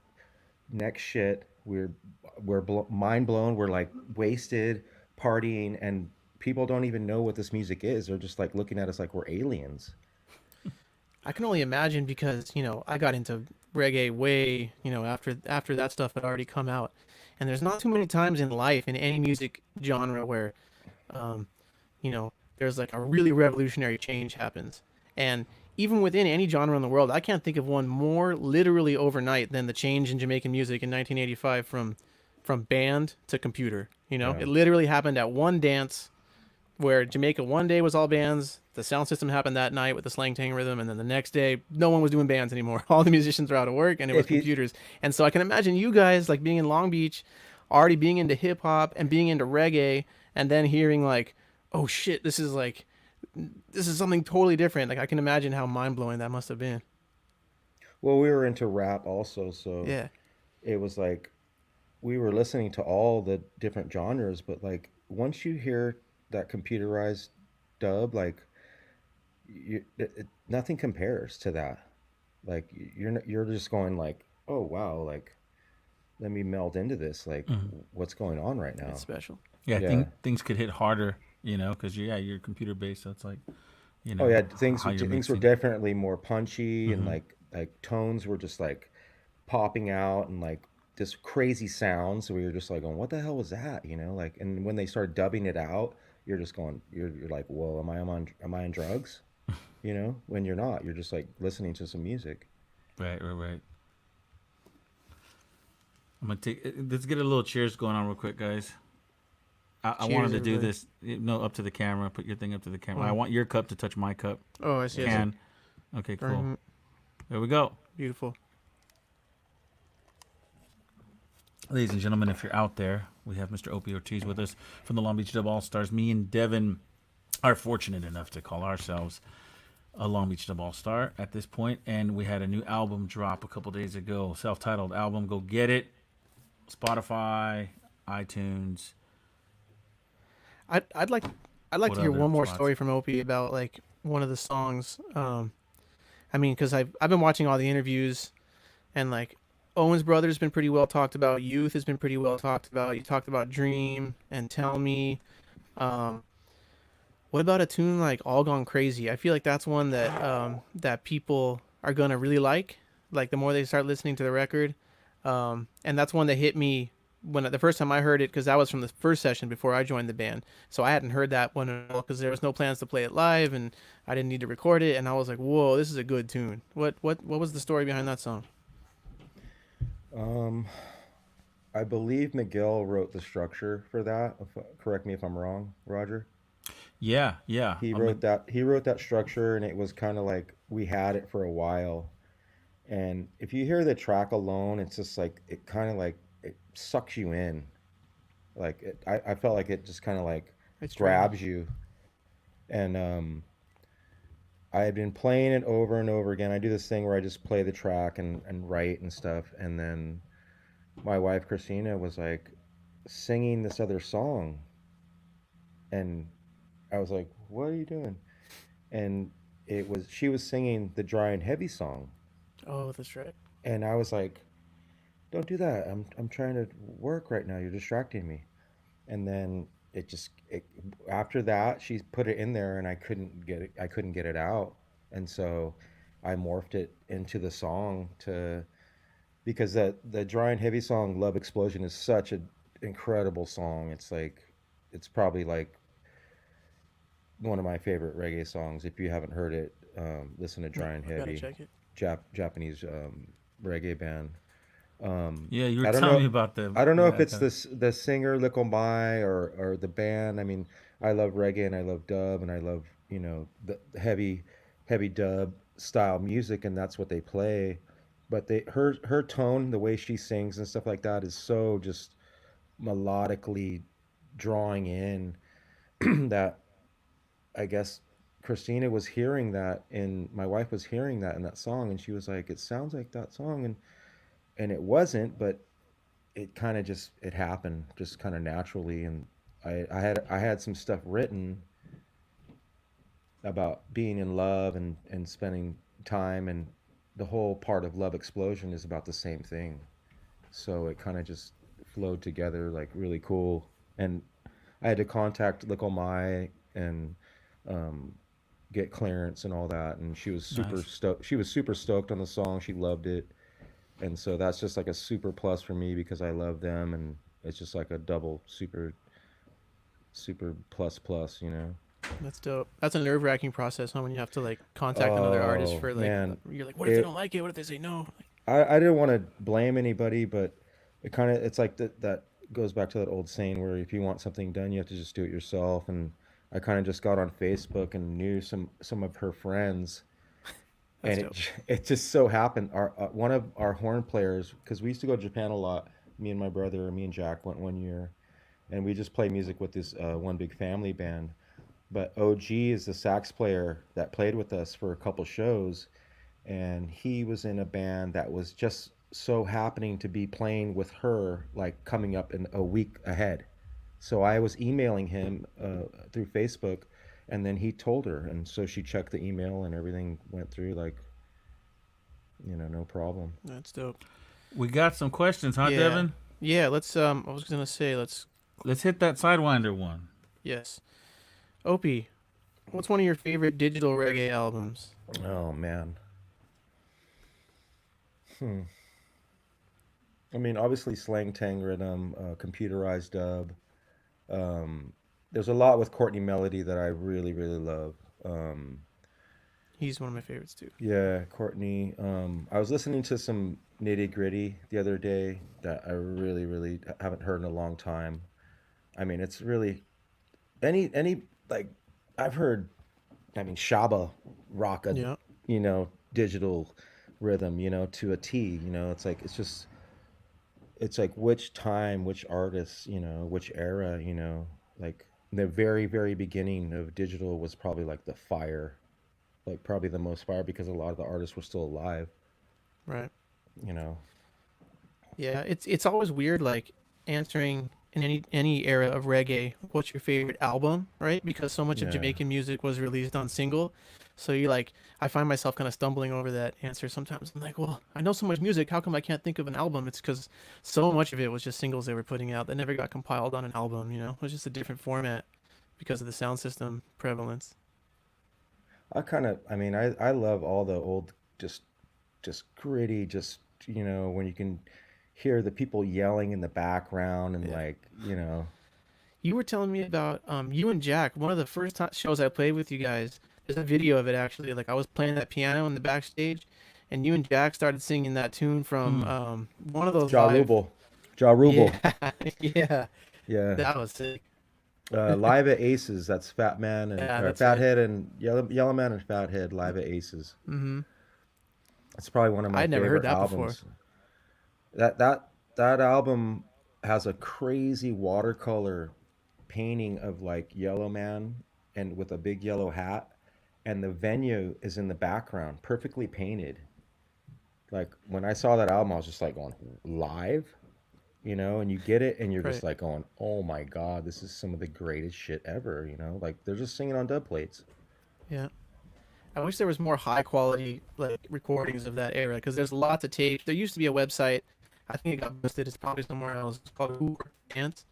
next shit. We're mind blown. We're like wasted, partying, and people don't even know what this music is. They're just like looking at us like we're aliens. I can only imagine because, I got into reggae way, after that stuff had already come out. And there's not too many times in life in any music genre where, um, there's like a really revolutionary change happens. And even within any genre in the world, I can't think of one more literally overnight than the change in Jamaican music in 1985 from band to computer. Yeah. It literally happened at one dance where Jamaica one day was all bands. The sound system happened that night with the slang tang rhythm, and then the next day, no one was doing bands anymore. All the musicians were out of work, and it was computers. And so I can imagine you guys like being in Long Beach, already being into hip hop and being into reggae, and then hearing like, oh shit, this is something totally different. Like I can imagine how mind blowing that must have been. Well, we were into rap also, so Yeah. it was like we were listening to all the different genres, but like once you hear that computerized dub, like nothing compares to that. Like you're just going like, oh wow, like let me meld into this. Like what's going on right now? It's special. Yeah, Yeah. things could hit harder, because you're computer based, so it's like, Oh yeah, how you're things were mixing. definitely more punchy and like tones were just like popping out and like this crazy sound. So we were just like going, what the hell was that? Like, and when they started dubbing it out, you're just going, you're like, whoa, am I on drugs? When you're not, you're just like listening to some music. Right. I'm gonna let's get a little cheers going on real quick, guys. I Cheers, wanted to do everybody. this. No, up to the camera. Put your thing up to the camera. I Oh. want your cup to touch my cup. Oh, I see. Can. Okay, cool. Mhm. There we go. Beautiful. Ladies and gentlemen, if you're out there, we have Mr. Opie Ortiz with us from the Long Beach Dub Allstars. Me and Devin are fortunate enough to call ourselves a Long Beach Dub All-Star at this point, and we had a new album drop a couple days ago, self-titled album. Go get it. Spotify, iTunes. I'd like What to hear other one more spots? story from Opie about like one of the songs. I mean, because I've been watching all the interviews, and like Owen's Brother's been pretty well talked about. Youth has been pretty well talked about. You talked about Dream and Tell Me. Um, what about a tune like All Gone Crazy? I feel like that's one that that people are gonna really like the more they start listening to the record. And that's one that hit me when the first time I heard it, because that was from the first session before I joined the band. So I hadn't heard that one at all because there was no plans to play it live, and I didn't need to record it. And I was like, "Whoa, this is a good tune." What was the story behind that song? Um, I believe Miguel wrote the structure for that. Correct me if I'm wrong, Roger. Yeah. He I'm wrote that. He wrote that structure, and it was kind of like we had it for a while. And if you hear the track alone, it's just like it kind of like it sucks you in. Like I felt like it just kind of like It's true. grabs you. And I had been playing it over and over again. I do this thing where I just play the track and write and stuff. And then my wife Christina was like singing this other song, and I was like, "What are you doing?" And she was singing the Dry and Heavy song, Oh, that's right. and I was like, "Don't do that. I'm trying to work right now. You're distracting me." And then after that she put it in there, and I couldn't get it out, and so I morphed it into the song to because the Dry and Heavy song Love Explosion is such an incredible song. It's like it's probably like one of my favorite reggae songs. If you haven't heard it, listen to No, Dry and I gotta Heavy, check it. Japanese reggae band. Yeah, you were I don't telling know. me about the I don't know if yeah. it's the singer Likombai or the band. I mean, I love reggae and I love dub and I love the heavy dub style music, and that's what they play. But her tone, the way she sings and stuff like that, is so just melodically drawing in that I guess Christina was hearing that, and my wife was hearing that in that song, and she was like, "It sounds like that song," and it wasn't, but it kind of just it happened just kind of naturally, and I had some stuff written about being in love and spending time, and the whole part of Love Explosion is about the same thing, so it kind of just flowed together like really cool. And I had to contact Lickle Mai and um, get clearance and all that, and she was super Nice. stoked. She was super stoked on the song. She loved it, and so that's just like a super plus for me because I love them, and it's just like a double super plus plus, you know. That's dope. That's a nerve wracking process, huh? When you have to like contact another artist Oh for like, man, you're like, what if they it don't like it? What if they say no? I didn't want to blame anybody, but it's like that goes back to that old saying where if you want something done, you have to just do it yourself. And I kind of just got on Facebook and knew some of her friends, That's and dope. it just so happened our one of our horn players, because we used to go to Japan a lot. Me and my brother, me and Jack went one year, and we just play music with this one big family band. But OG is the sax player that played with us for a couple shows, and he was in a band that was just so happening to be playing with her like coming up in a week ahead. So I was emailing him through Facebook, and then he told her, and so she checked the email and everything went through like, no problem. That's dope. We got some questions, huh, Yeah. Devin? Yeah, let's I was gonna say Let's hit that Sidewinder one. yes. Opie, what's one of your favorite digital reggae albums? Oh man. Hmm. I mean, obviously Slang Tang Rhythm, computerized dub. Um, there's a lot with Courtney Melody that I really, really love. Um, He's one of my favorites too. yeah, Courtney. I was listening to some Nitty Gritty the other day that I really, really haven't heard in a long time. I mean, it's really any like I've heard. I mean, Shaba rock a Yeah. digital rhythm, to a T. It's like which time, which artist, which era, like the very, very beginning of digital was probably like the fire, like probably the most fire because a lot of the artists were still alive, Right. you know. Yeah, it's always weird like answering in any era of reggae, what's your favorite album, right? Because so much of Yeah. Jamaican music was released on single. So you like I find myself kind of stumbling over that answer sometimes. I'm like, well, I know so much music, how come I can't think of an album? It's cuz so much of it was just singles they were putting out that never got compiled on an album, you know? It was just a different format because of the sound system prevalence. I mean, I love all the old, just, just gritty, just, when you can hear the people yelling in the background and Yeah. like, You were telling me about you and Jack. One of the first shows I played with you guys. There's a video of it actually. Like I was playing that piano in the backstage, and you and Jack started singing that tune from Hmm. one of those Ja live. Rubel, Ja Yeah, Rubel. yeah, Yeah. that was sick. Live at Aces. That's Fat Man and Yeah, or that's right. Fathead and Yellow Man and Fathead live at Aces. Mm-hmm. It's probably one of my I'd never heard favorite that before. albums. That album has a crazy watercolor painting of like Yellow Man and with a big yellow hat, and the venue is in the background, perfectly painted. Like when I saw that album, I was just like going live, and you get it, and you're just Right. like going, oh my god, this is some of the greatest shit ever. Like they're just singing on dub plates. Yeah. I wish there was more high quality like recordings of that era because there's lots of tape. There used to be a website. I think it got busted. It's probably somewhere else. It's called Who Dance,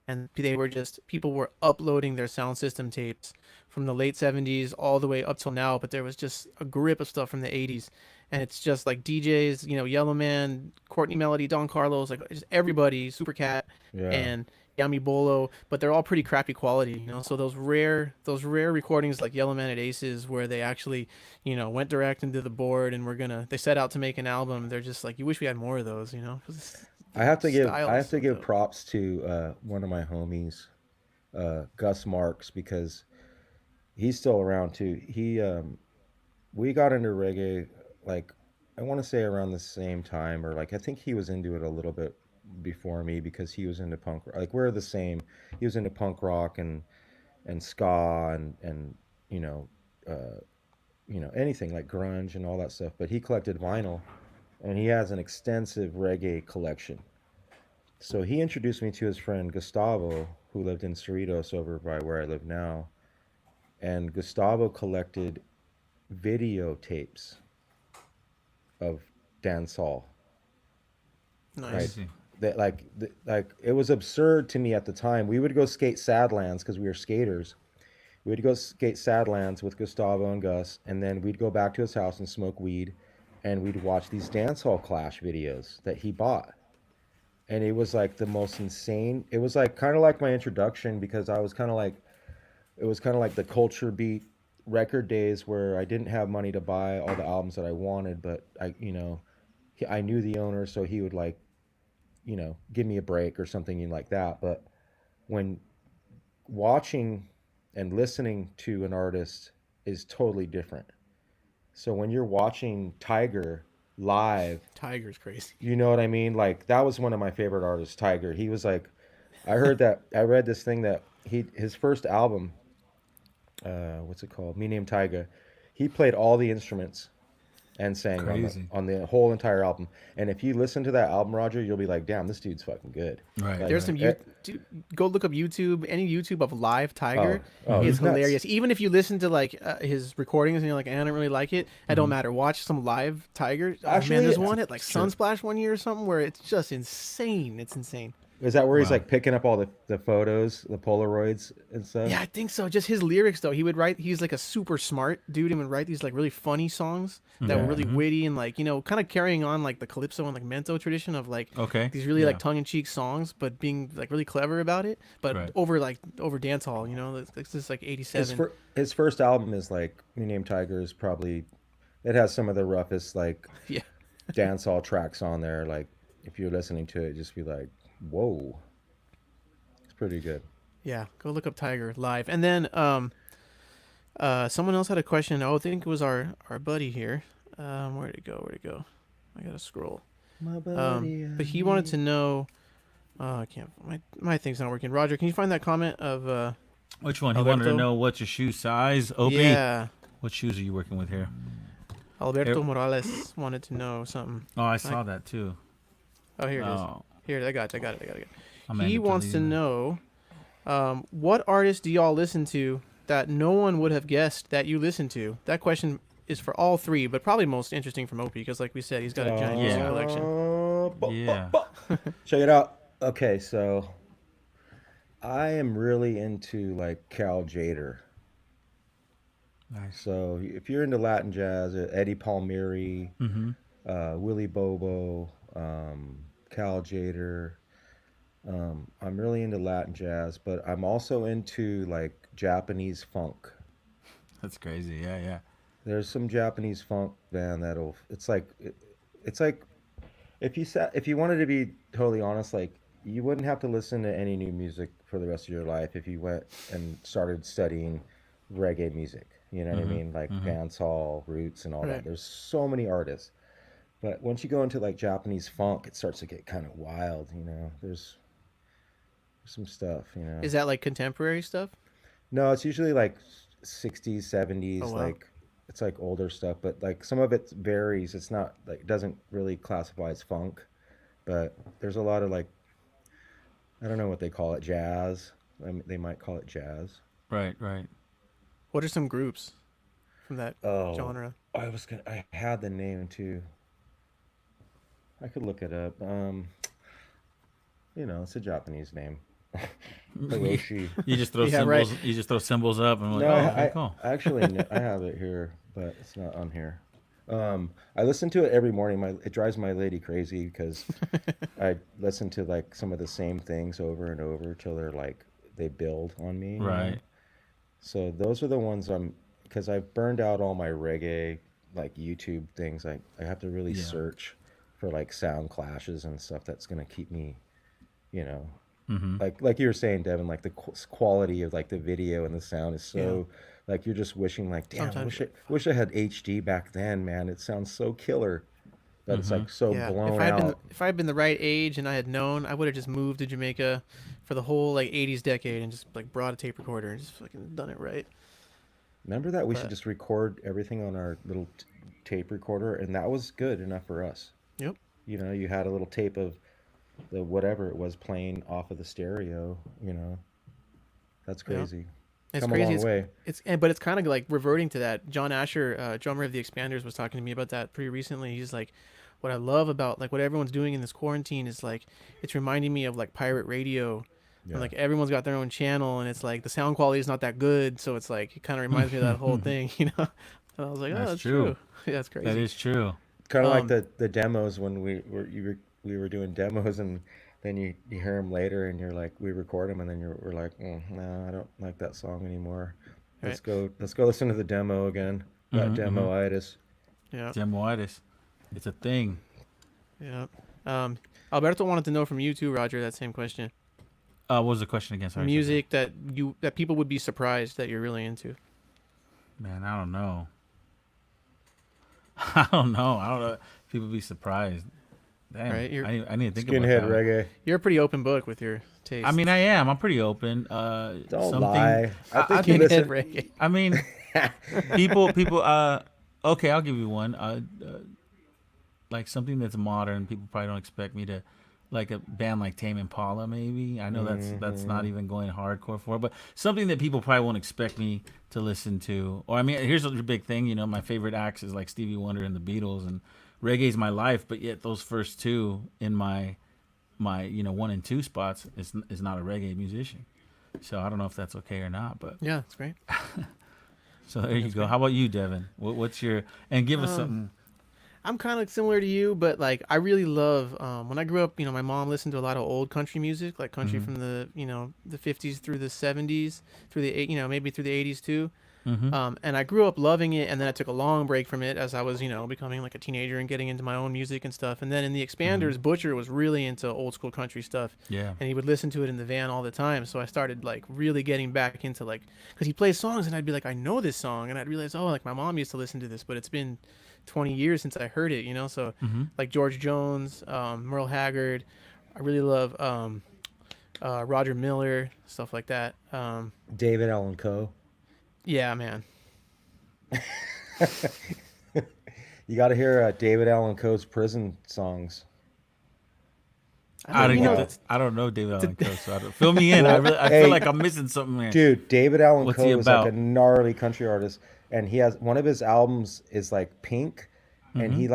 and they were just people were uploading their sound system tapes from the late '70s all the way up till now. But there was just a grip of stuff from the '80s, and it's just like DJs, Yellow Man, Courtney Melody, Don Carlos, like just everybody, Super Cat, Yeah. and Yami Bolo, but they're all pretty crappy quality. So those rare recordings like Yellow Man at Aces, where they actually, went direct into the board and they set out to make an album. They're just like, you wish we had more of those. 'Cause I the have to give style I is have to so give dope. props to one of my homies, Gus Marks, because he's still around too. We got into reggae like I want to say around the same time, or like I think he was into it a little bit before me because he was into punk. Like we're the same. He was into punk rock and ska and you know uh, anything like grunge and all that stuff. But he collected vinyl, and he has an extensive reggae collection. So he introduced me to his friend Gustavo, who lived in Cerritos over by where I live now. And Gustavo collected videotapes of dancehall, right? Nice. Crazy. that like it was absurd to me at the time. We would go skate Sadlands because we were skaters. We'd go skate Sadlands with Gustavo and Gus, and then we'd go back to his house and smoke weed, and we'd watch these dancehall clash videos that he bought. And it was like the most insane. It was like kind of like my introduction because I was kind of like, it was kind of like the culture beat record days where I didn't have money to buy all the albums that I wanted, but I knew the owner, so he would like, give me a break or something like that. But when watching and listening to an artist is totally different. So when you're watching Tiger live, Tiger's crazy. you know what I mean? Like that was one of my favorite artists, Tiger. He was like, I read this thing that his first album, what's it called? Me Named Tiger. He played all the instruments and sang Crazy. on the whole entire album. And if you listen to that album, Roger, you'll be like, damn, this dude's fucking good. Right. Like, There's some dude, go look up YouTube, any YouTube of live Tiger. Oh, It's he's nuts. hilarious. Even if you listen to like his recordings and you're like, I don't really like it, it don't matter. Watch some live Tiger. Oh, Actually, man, there's one at like sure. Sunsplash one year or something where it's just insane. It's insane. Is that where he's Wow. like picking up all the photos, the Polaroids and stuff? Yeah, I think so. Just his lyrics though. He would write. He's like a super smart dude and would write these like really funny songs that were really witty and like kind of carrying on like the calypso and like mento tradition of like Okay. these really Yeah. like tongue in cheek songs, but being like really clever about it. But Right. over dance hall. It's just like '87. His first album is like Me Named Tiger is probably, it has some of the roughest like Yeah. dancehall tracks on there. Like if you're listening to it, just be like, whoa, it's pretty good. Yeah, go look up Tiger live. And then someone else had a question. I think it was our buddy here. Where'd it go? I gotta scroll. My buddy, But he wanted to know. I can't. My thing's not working. Roger, can you find that comment of? Which one? He wanted to Alberto? know what's your shoe size. Opie, Yeah, what shoes are you working with here? Alberto Morales wanted to know something. Oh, I saw that too. Oh, here it is. Oh, Here, I got it. I'm He wants to know, what artists do y'all listen to that no one would have guessed that you listen to? That question is for all three, but probably most interesting from Opie because, like we said, he's got a giant music Yeah. collection. Yeah. Check it out. Okay, so I am really into like Cal Jader. Nice. So if you're into Latin jazz, Eddie Palmieri, Willie Bobo, Cal Jader. I'm really into Latin jazz, but I'm also into like Japanese funk. That's crazy. Yeah, yeah. There's some Japanese funk band it's like if you wanted to be totally honest, like you wouldn't have to listen to any new music for the rest of your life if you went and started studying reggae music. You know what I mean? Like dancehall, roots, and all Right. that. There's so many artists. But once you go into like Japanese funk, it starts to get kind of wild, There's some stuff, Is that like contemporary stuff? No, it's usually like 60s, 70s, Oh, wow. like it's like older stuff, but like some of it varies. It's not like doesn't really classify as funk, but there's a lot of like I don't know what they call it, jazz. They might call it jazz. Right, right. What are some groups from that Oh, genre? I had the name too. I could look it up. It's a Japanese name. Hiroshi. You just throw Yeah, symbols. right. You just throw symbols up, and I'm like, No, oh, I okay, cool. actually I have it here, but it's not on here. I listen to it every morning. It drives my lady crazy because I listen to like some of the same things over and over till they build on me. Right. So those are the ones because I've burned out all my reggae like YouTube things. I have to really Yeah. search for like sound clashes and stuff that's gonna keep me, Mm-hmm. like you were saying, Devin, like the quality of like the video and the sound is so like you're just wishing like, damn, Sometimes- wish I had HD back then, man. It sounds so killer, but it's like so Yeah, blown if out. I had been the right age and I had known, I would have just moved to Jamaica for the whole like '80s decade and just like brought a tape recorder and just fucking done it right. Remember that we should but- just record everything on our little tape recorder, and that was good enough for us. Yep. You had a little tape of the whatever it was playing off of the stereo. That's Yeah. crazy. It's Come crazy. a long way. But it's kind of like reverting to that. John Asher, drummer of the Expanders, was talking to me about that pretty recently. He's like, what I love about like what everyone's doing in this quarantine is like it's reminding me of like pirate radio. Yeah. And like everyone's got their own channel, and it's like the sound quality is not that good, so it's like it kind of reminds me of that whole thing, you know. And I was like, oh, that's true. Yeah, that's crazy. That is true. Kind of like the demos when we were doing demos, and then you hear them later, and you're like, we record them, and then we're like, no, I don't like that song anymore. Let's go listen to the demo again. That demo-itis. Yeah. Demoitis. It's a thing. Yeah. Alberto wanted to know from you too, Roger, that same question. What was the question again? Sorry. Music that people would be surprised that you're really into. Man, I don't know. I don't know. People be surprised. Damn. Right, I need to think Skinhead about that. reggae. You're a pretty open book with your taste. I mean, I am. I'm pretty open. Don't lie. I think you Skinhead listen. reggae. I mean, people. Okay, I'll give you one. Like something that's modern. People probably don't expect me to, like a band like Tame Impala. Maybe I know that's not even going hardcore for, but something that people probably won't expect me to listen to. Or I mean, here's a big thing. You know, my favorite acts is like Stevie Wonder and the Beatles, and reggae's my life. But yet those first two in my 1 and 2 spots is not a reggae musician. So I don't know if that's okay or not. But Yeah, that's great. so there you go. How about you, Devin? What's your and give us something. I'm kind of similar to you, but like I really love when I grew up. You know, my mom listened to a lot of old country music, like country from the the 50s through the 70s, through the maybe through the 80s too. And I grew up loving it, and then I took a long break from it as I was becoming like a teenager and getting into my own music and stuff. And then in the Expanders, Butcher was really into old school country stuff. Yeah. And he would listen to it in the van all the time. So I started like really getting back into like, because he plays songs and I'd be like, I know this song, and I'd realize, oh, like my mom used to listen to this, but it's been 20 years since I heard it, So like George Jones, Merle Haggard, I really love Roger Miller, stuff like that. David Allan Coe. Yeah, man. You got to hear David Allan Coe's prison songs. I don't know David Allan Coe, so fill me in. I feel like I'm missing something here. Dude, David Allan What's Coe he is about? like a gnarly country artist, and he has one of his albums is like Pink, and he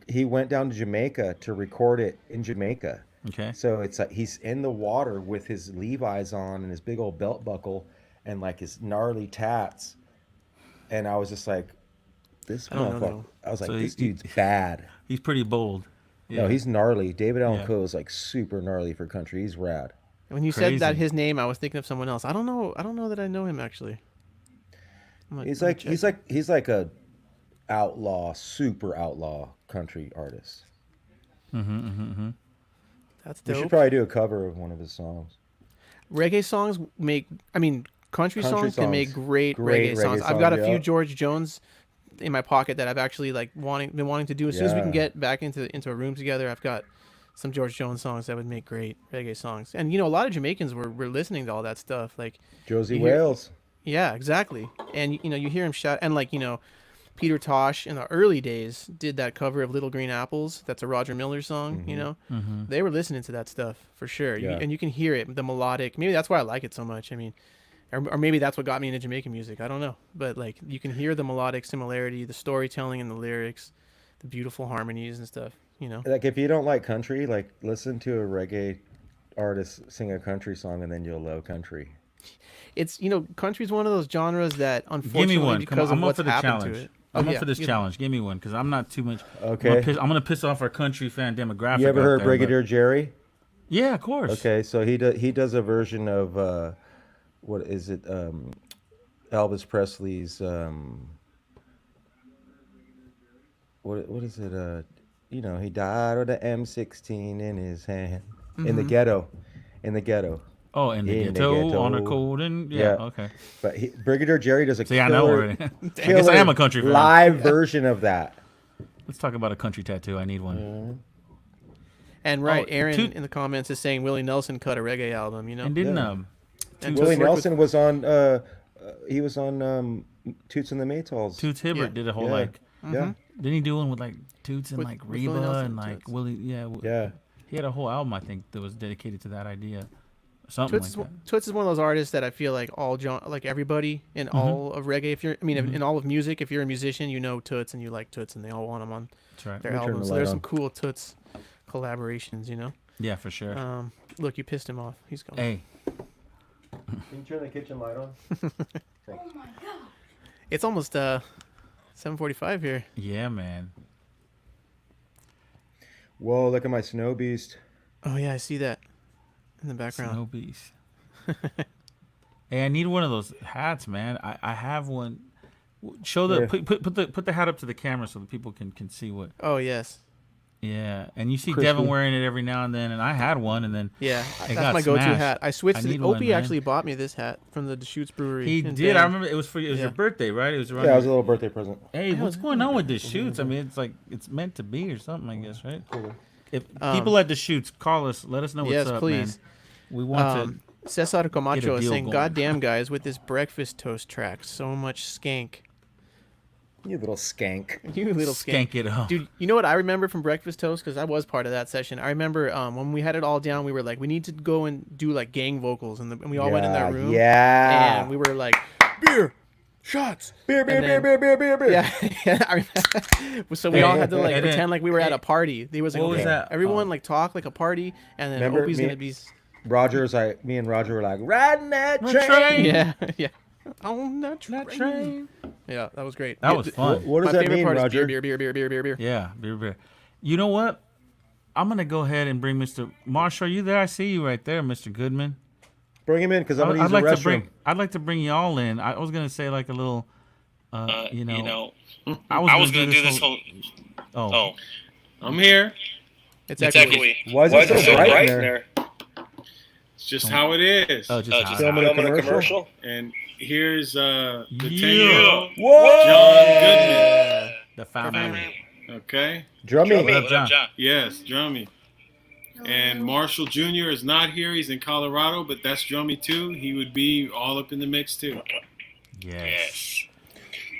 he went down to Jamaica to record it in Jamaica. Okay. So it's like he's in the water with his Levi's on and his big old belt buckle and like his gnarly tats, and I was just like, this don't know, motherfucker. though. I was like, So this dude's bad. He's pretty bold. Yeah. No, he's gnarly. David Allan Yeah. Coe is like super gnarly for country. He's rad. When you said that Crazy. his name, I was thinking of someone else. I don't know that I know him actually. He's like a outlaw, super outlaw country artist. That's We should dope. probably do a cover of one of his songs. Reggae songs country songs can make great reggae songs. I've got a few yeah. George Jones in my pocket that I've actually like been wanting to do. As soon as we can Yeah. get back into a room together, I've got some George Jones songs that would make great reggae songs. And a lot of Jamaicans were listening to all that stuff. Like Josie You hear- Wales. yeah, exactly. And you hear him shout, and like Peter Tosh in the early days did that cover of Little Green Apples. That's a Roger Miller song. They were listening to that stuff for sure. Yeah. And you can hear it, the melodic. Maybe that's why I like it so much. I mean, or maybe that's what got me into Jamaican music. I don't know, but like you can hear the melodic similarity, the storytelling and the lyrics, the beautiful harmonies and stuff. Like if you don't like country, like listen to a reggae artist sing a country song and then you'll love country. It's country's one of those genres that Give me unfortunately one. Come because on. of I'm up what's for the happened to challenge. it. I'm Oh, up yeah, for this yeah. challenge. Give me one because I'm not too much. Okay. I'm gonna piss off our country fan demographic. You ever out heard there, Brigadier Jerry? but- Yeah, of course. Okay, so he does a version of what is it? Elvis Presley's what is it? He died with the M16 in his hand in the ghetto, Oh, in the In the ghetto, on a ghetto. cold and Yeah. Okay. But Brigadier Jerry does a See, I know killer, already. I guess I am a country fan. live version of that. Let's talk about a country tattoo. I need one. And right, Oh, Aaron two- in the comments is saying Willie Nelson cut a reggae album. And didn't Yeah. And Willie just work with- Nelson was on. He was on Toots and the Maytals. Toots Hibbert Yeah. did a whole Yeah. like. Yeah, Didn't he do one with like Toots and With- like with Willie Reba Nelson and like Toots. Willie? Yeah. yeah. He had a whole album I think that was dedicated to that idea something Toots, like that. Toots is one of those artists that I feel like like everybody in all of reggae. If you're, I mean, in all of music, if you're a musician, you know Toots and you like Toots, and they all want him on That's right. their Let me turn albums. the So there's light some on. cool Toots collaborations, you know. Yeah, for sure. Look, you pissed him off. He's gone. Hey, Can you turn the kitchen light on? It's almost 7:45 here. yeah, man. Whoa, look at my snow beast. Oh yeah, I see that in the background. Snow beast. Hey, I need one of those hats, man. I have one. Show the Here. put the hat up to the camera so that people can see what. Oh yes, Yeah, and you see Crispy. Devin wearing it every now and then, and I had one, and then yeah. It That's got my go-to smashed. hat. I switched I to the need one, Opie. man. Actually bought me this hat from the Deschutes Brewery. he in did. I Bend. remember it was for your Yeah. birthday, right? It was around. Yeah, it was a little birthday present. Hey, what's going on with Deschutes? I mean, it's like it's meant to be or something, I guess, right? If people at Deschutes call us, let us know what's yes, up, please. man. We want Cesar Get Camacho a is deal saying, going. "Goddamn guys, with this breakfast toast track, so much skank." You little skank. You little to skank. skank it up. Dude, you know what I remember from Breakfast Toast? Because I was part of that session. I remember when we had it all down, we were like, we need to go and do like gang vocals. And we all went in that room. Yeah. And we were like, beer, shots. Beer, beer, and beer, then- beer, beer, beer, beer. Yeah. yeah I remember. So we all had to like And then- pretend like we were at a party. They was like, What was okay, that? everyone like talk like a party. And then Remember Opie's me- going to be. Roger's like, me and Roger were like, riding that The train. train. Yeah. Yeah. On that train. That train. Yeah, that was great. That Yeah, was fun. What my does that favorite mean, part Roger? is beer, beer, beer, beer, beer, beer. Yeah, beer. You know what? I'm gonna go ahead and bring Mr. Marshall. Are you there? I see you right there, Mr. Goodman. Bring him in because I'm going to I'd use the like restroom. I'd like to bring y'all in. I was gonna say like a little, you know, I I was gonna do this whole. Oh, I'm here. It's It's echoey. echoey. Why is it so bright in there? It's just how it is. oh, just Just Filming a filming a commercial? commercial. And here's the Yeah. 10-year-old Whoa! John Goodman. the family. Okay. Drummy. What up, What John? up, John? Yes, Drummy. And Marshall Jr. is not here. He's in Colorado, but that's Drummy too. He would be all up in the mix too. Yes. Yes.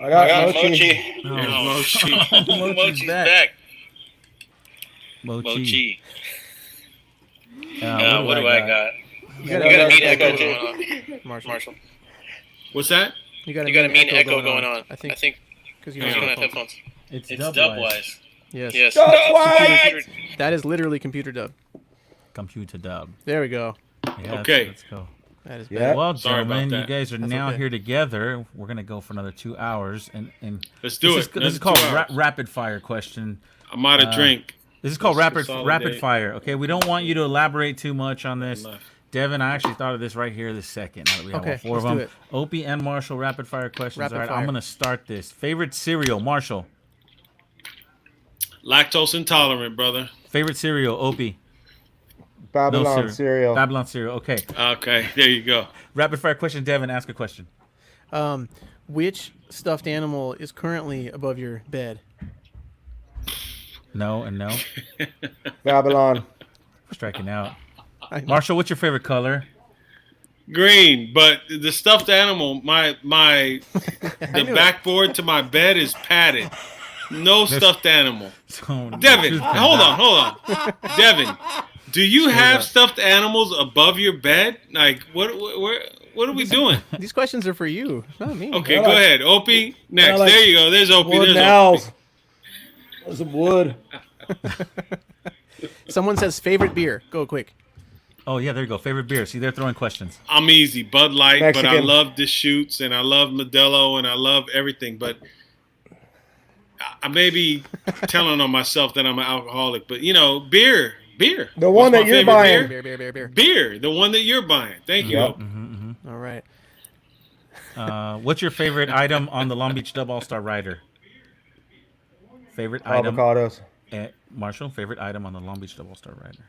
I got I got Mochi. Mochi. There's Oh. Mochi. Mochi's back. back. Mochi. Mochi. What What do I got? You You got got a a mean echo echo going going on. Marshall. Marshall. What's that? You got You got a mean echo going on. I I think think because you you don't have have headphones. headphones. It's It's dubwise. dubwise. Yes. Yes. Dubwise! That is literally computer dub. Computer dub. There we go. Yeah, Okay. Let's go. That is Yeah. bad. Well, Sorry about gentlemen, you that. guys are That's now okay. here together. We're gonna go for another 2 hours, and Let's do this it. This That's is called 2 hours. rapid fire question. I'm out of drink. This is called Let's rapid consolidate. fire. Okay, we don't want you to elaborate too much on this. Left. Devin, I actually thought of this right here this second. Now that we have Okay, all four of let's do them. it. Opie and Marshall, rapid fire questions. Rapid all right, fire. I'm gonna start this. Favorite cereal, Marshall. Lactose intolerant, brother. Favorite cereal, Opie. Babylon cereal. Babylon cereal. Okay. Okay, there you go. Rapid fire question, Devin. Ask a question. Which stuffed animal is currently above your bed? No and no. Babylon. We're striking out. I know. Marshall, what's your favorite color? Green, but the stuffed animal, the knew it. backboard to my bed is padded. No stuffed animal. So, Devin, hold on. Devin, do you have stuffed animals above your bed? Like, what are we doing? These questions are for you, not me. Okay, I go like- ahead. Opie, next. like There you go. There's Opie. Wood There's and Opie. owls. There's some wood. Someone says favorite beer. Go quick. Oh yeah, there you go. Favorite beer. See, they're throwing questions. I'm easy. Bud Light, but I Mexican. love Deschutes and I love Modelo and I love everything. But I may be telling on myself that I'm an alcoholic. But, beer. The What's one my that you're favorite buying. Beer? Beer. Beer, the one that you're buying. Thank you. Yep. Opie. All right. What's your favorite item on the Long Beach Dub All-Star Rider? Favorite item. Avocados. Marshall, favorite item on the Long Beach Dub All-Star Rider.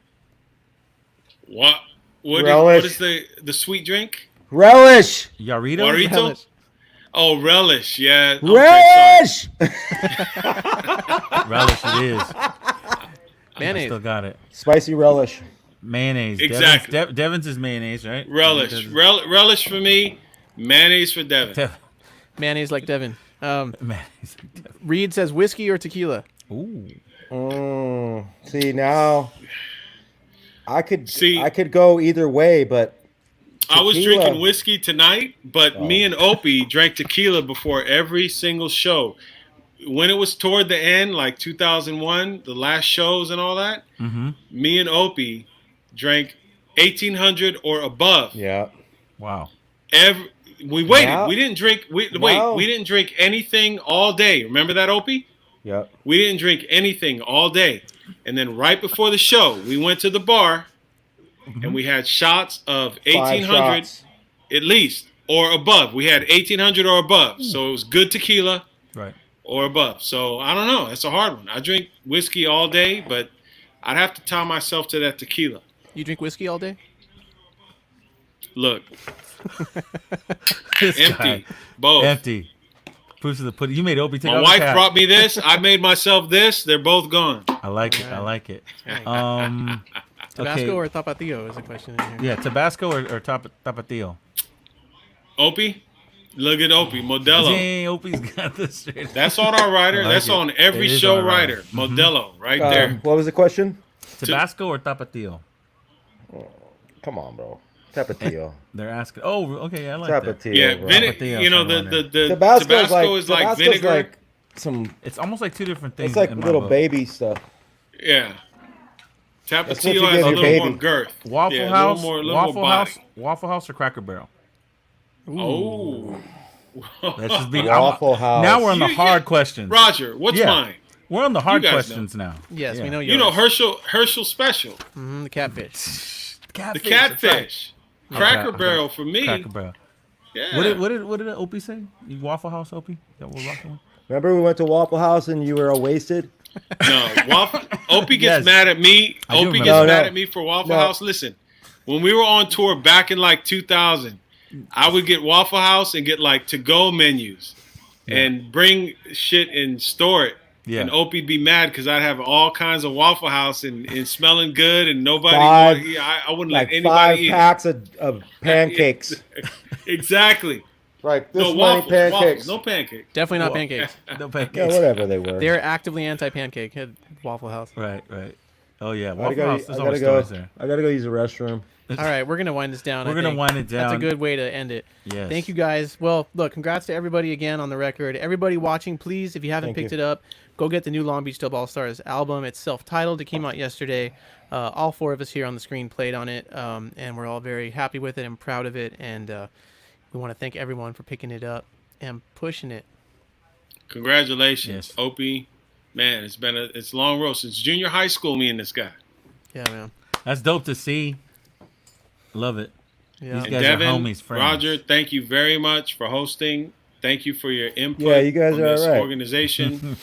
What Relish. is the sweet drink? Relish. Yarito? Warito? Relish. Oh, relish. Yeah. Okay, Relish. Relish it is. I Mayonnaise. still got it. Spicy relish. Mayonnaise. Exactly. Devin's is mayonnaise, right? sorry. Relish. Relish for me. Mayonnaise for Devin. Mayonnaise like Devin. Mayonnaise. Reed says whiskey or tequila. Ooh. See now, I could See- go either way, but I was tequila. drinking whiskey tonight, but Oh. me and Opie drank tequila before every single show. When it was toward the end, like 2001, the last shows and all that, Mm-hmm. me and Opie drank 1800 or above. Yeah. Wow. We waited. Now- we didn't drink. We now- didn't drink anything all day. Remember that, Opie? Yep. We didn't drink anything all day. And then right before the show, we went to the bar and we had shots of 5 1800 shots. at least or above. We had 1800 or above. So it was good tequila Right. or above. So I don't know. That's a hard one. I drink whiskey all day, but I'd have to tie myself to that tequila. You drink whiskey all day? Look, This empty. guy. Both. Empty. Proofs of the pudding. You made Opie take My off wife his hat. brought me this. I made myself this. They're both gone. I like it. I like it. Dang. Tabasco okay. or Tapatio is the question in here. Yeah, Tabasco or Tapatio? Opie? Look at Opie. Modelo. Dang, Opie's got this straight. That's on our rider. I like That's it. on every It is show on our rider. rider. Modelo, right there. What was the question? Tabasco or Tapatio? Come on, bro. Tapatio. They're asking. Oh, okay, I like that. Tapatio. Yeah, bro. Tapatio you know, from on the Tabasco is like Tabasco's vinegar. like some. It's almost like two different things. It's like in my little book. baby stuff. Yeah. That's what Tapatio you has give a your little baby. more girth. Waffle Yeah, House, little more Waffle body. House, Waffle House, or Cracker Barrel. Oh. Let's just be Waffle House. Now we're on the You- hard yeah. questions. Roger, what's Yeah. mine? We're on the hard You guys questions now. Yes, Yeah. we know yours. You know Herschel Special. The catfish. The Catfish. catfish. Cracker Okay. Barrel for me. Cracker Barrel. Yeah. What did Opie say? You Waffle House, Opie? That we're rocking with? Remember we went to Waffle House and you were all wasted? No, Opie Yes. gets mad at me. I do Opie remember. gets No, mad no. at me for Waffle No. House. Listen, when we were on tour back in like 2000, I would get Waffle House and get like to-go menus and bring shit and store it. Yeah. And Opie'd be mad because I'd have all kinds of Waffle House and smelling good and nobody. Five- I wouldn't Like let anybody 5 eat. packs of pancakes. Exactly. Like this No many waffles. pancakes. No pancake. Definitely not Well- pancakes. No Yeah, pancakes. whatever they were. They're actively anti-pancake at Waffle House. Right. Oh yeah, I Waffle gotta, House. I There's gotta always go. stories there. I gotta go use the restroom. All right, we're gonna wind this down. We're I gonna think. wind it That's a down. good way to end it. Yes. Thank you guys. Well, look, congrats to everybody again on the record. Everybody watching, please, if you haven't Thank picked you. it up, go get the new Long Beach Dub Allstars album. It's self-titled. It came out yesterday. All 4 of us here on the screen played on it, and we're all very happy with it and proud of it. And we want to thank everyone for picking it up and pushing it. Congratulations, Yes. Opie. Man, it's a long road since junior high school. Me and this guy. Yeah, man. That's dope to see. Love it. Yeah. These And guys Devin, are homies, friends. Roger, thank you very much for hosting. Thank you for your input. Yeah, you guys on are this all right. organization.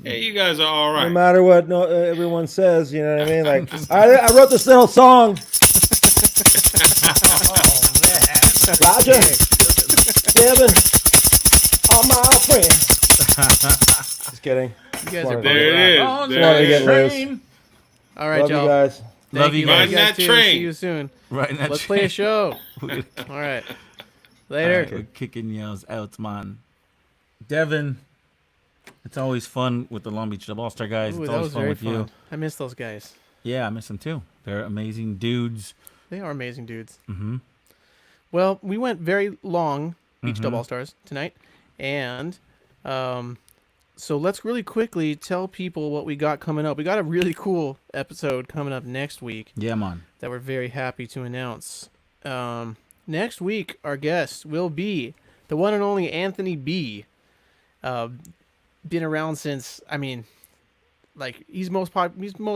Hey, you guys are all No right. matter what everyone says, you know what I mean? Like, I wrote this little song. Roger, Devin, all my friends. Just kidding. You guys are Wanted to There get- it is. On There Wanted to it get is. loose. Train. All right, Love y'all. you guys. Thank Love you guys. Riding that too. train. See you soon. Right. Now, Let's play a show. All right. Later. We're kicking yells out, man. Devin, it's always fun with the Long Beach Dub All-Star guys. Ooh, It's that always was fun very with fun. you. I miss those guys. Yeah, I miss them too. They're amazing dudes. They are amazing dudes. Mm-hmm. Well, we went very long, Beach Mhm. Dub All Stars tonight, and so let's really quickly tell people what we got coming up. We got a really cool episode coming up next week Yeah, man. that we're very happy to announce. Next week, our guest will be the one and only Anthony B. Been around since, I mean, like he's most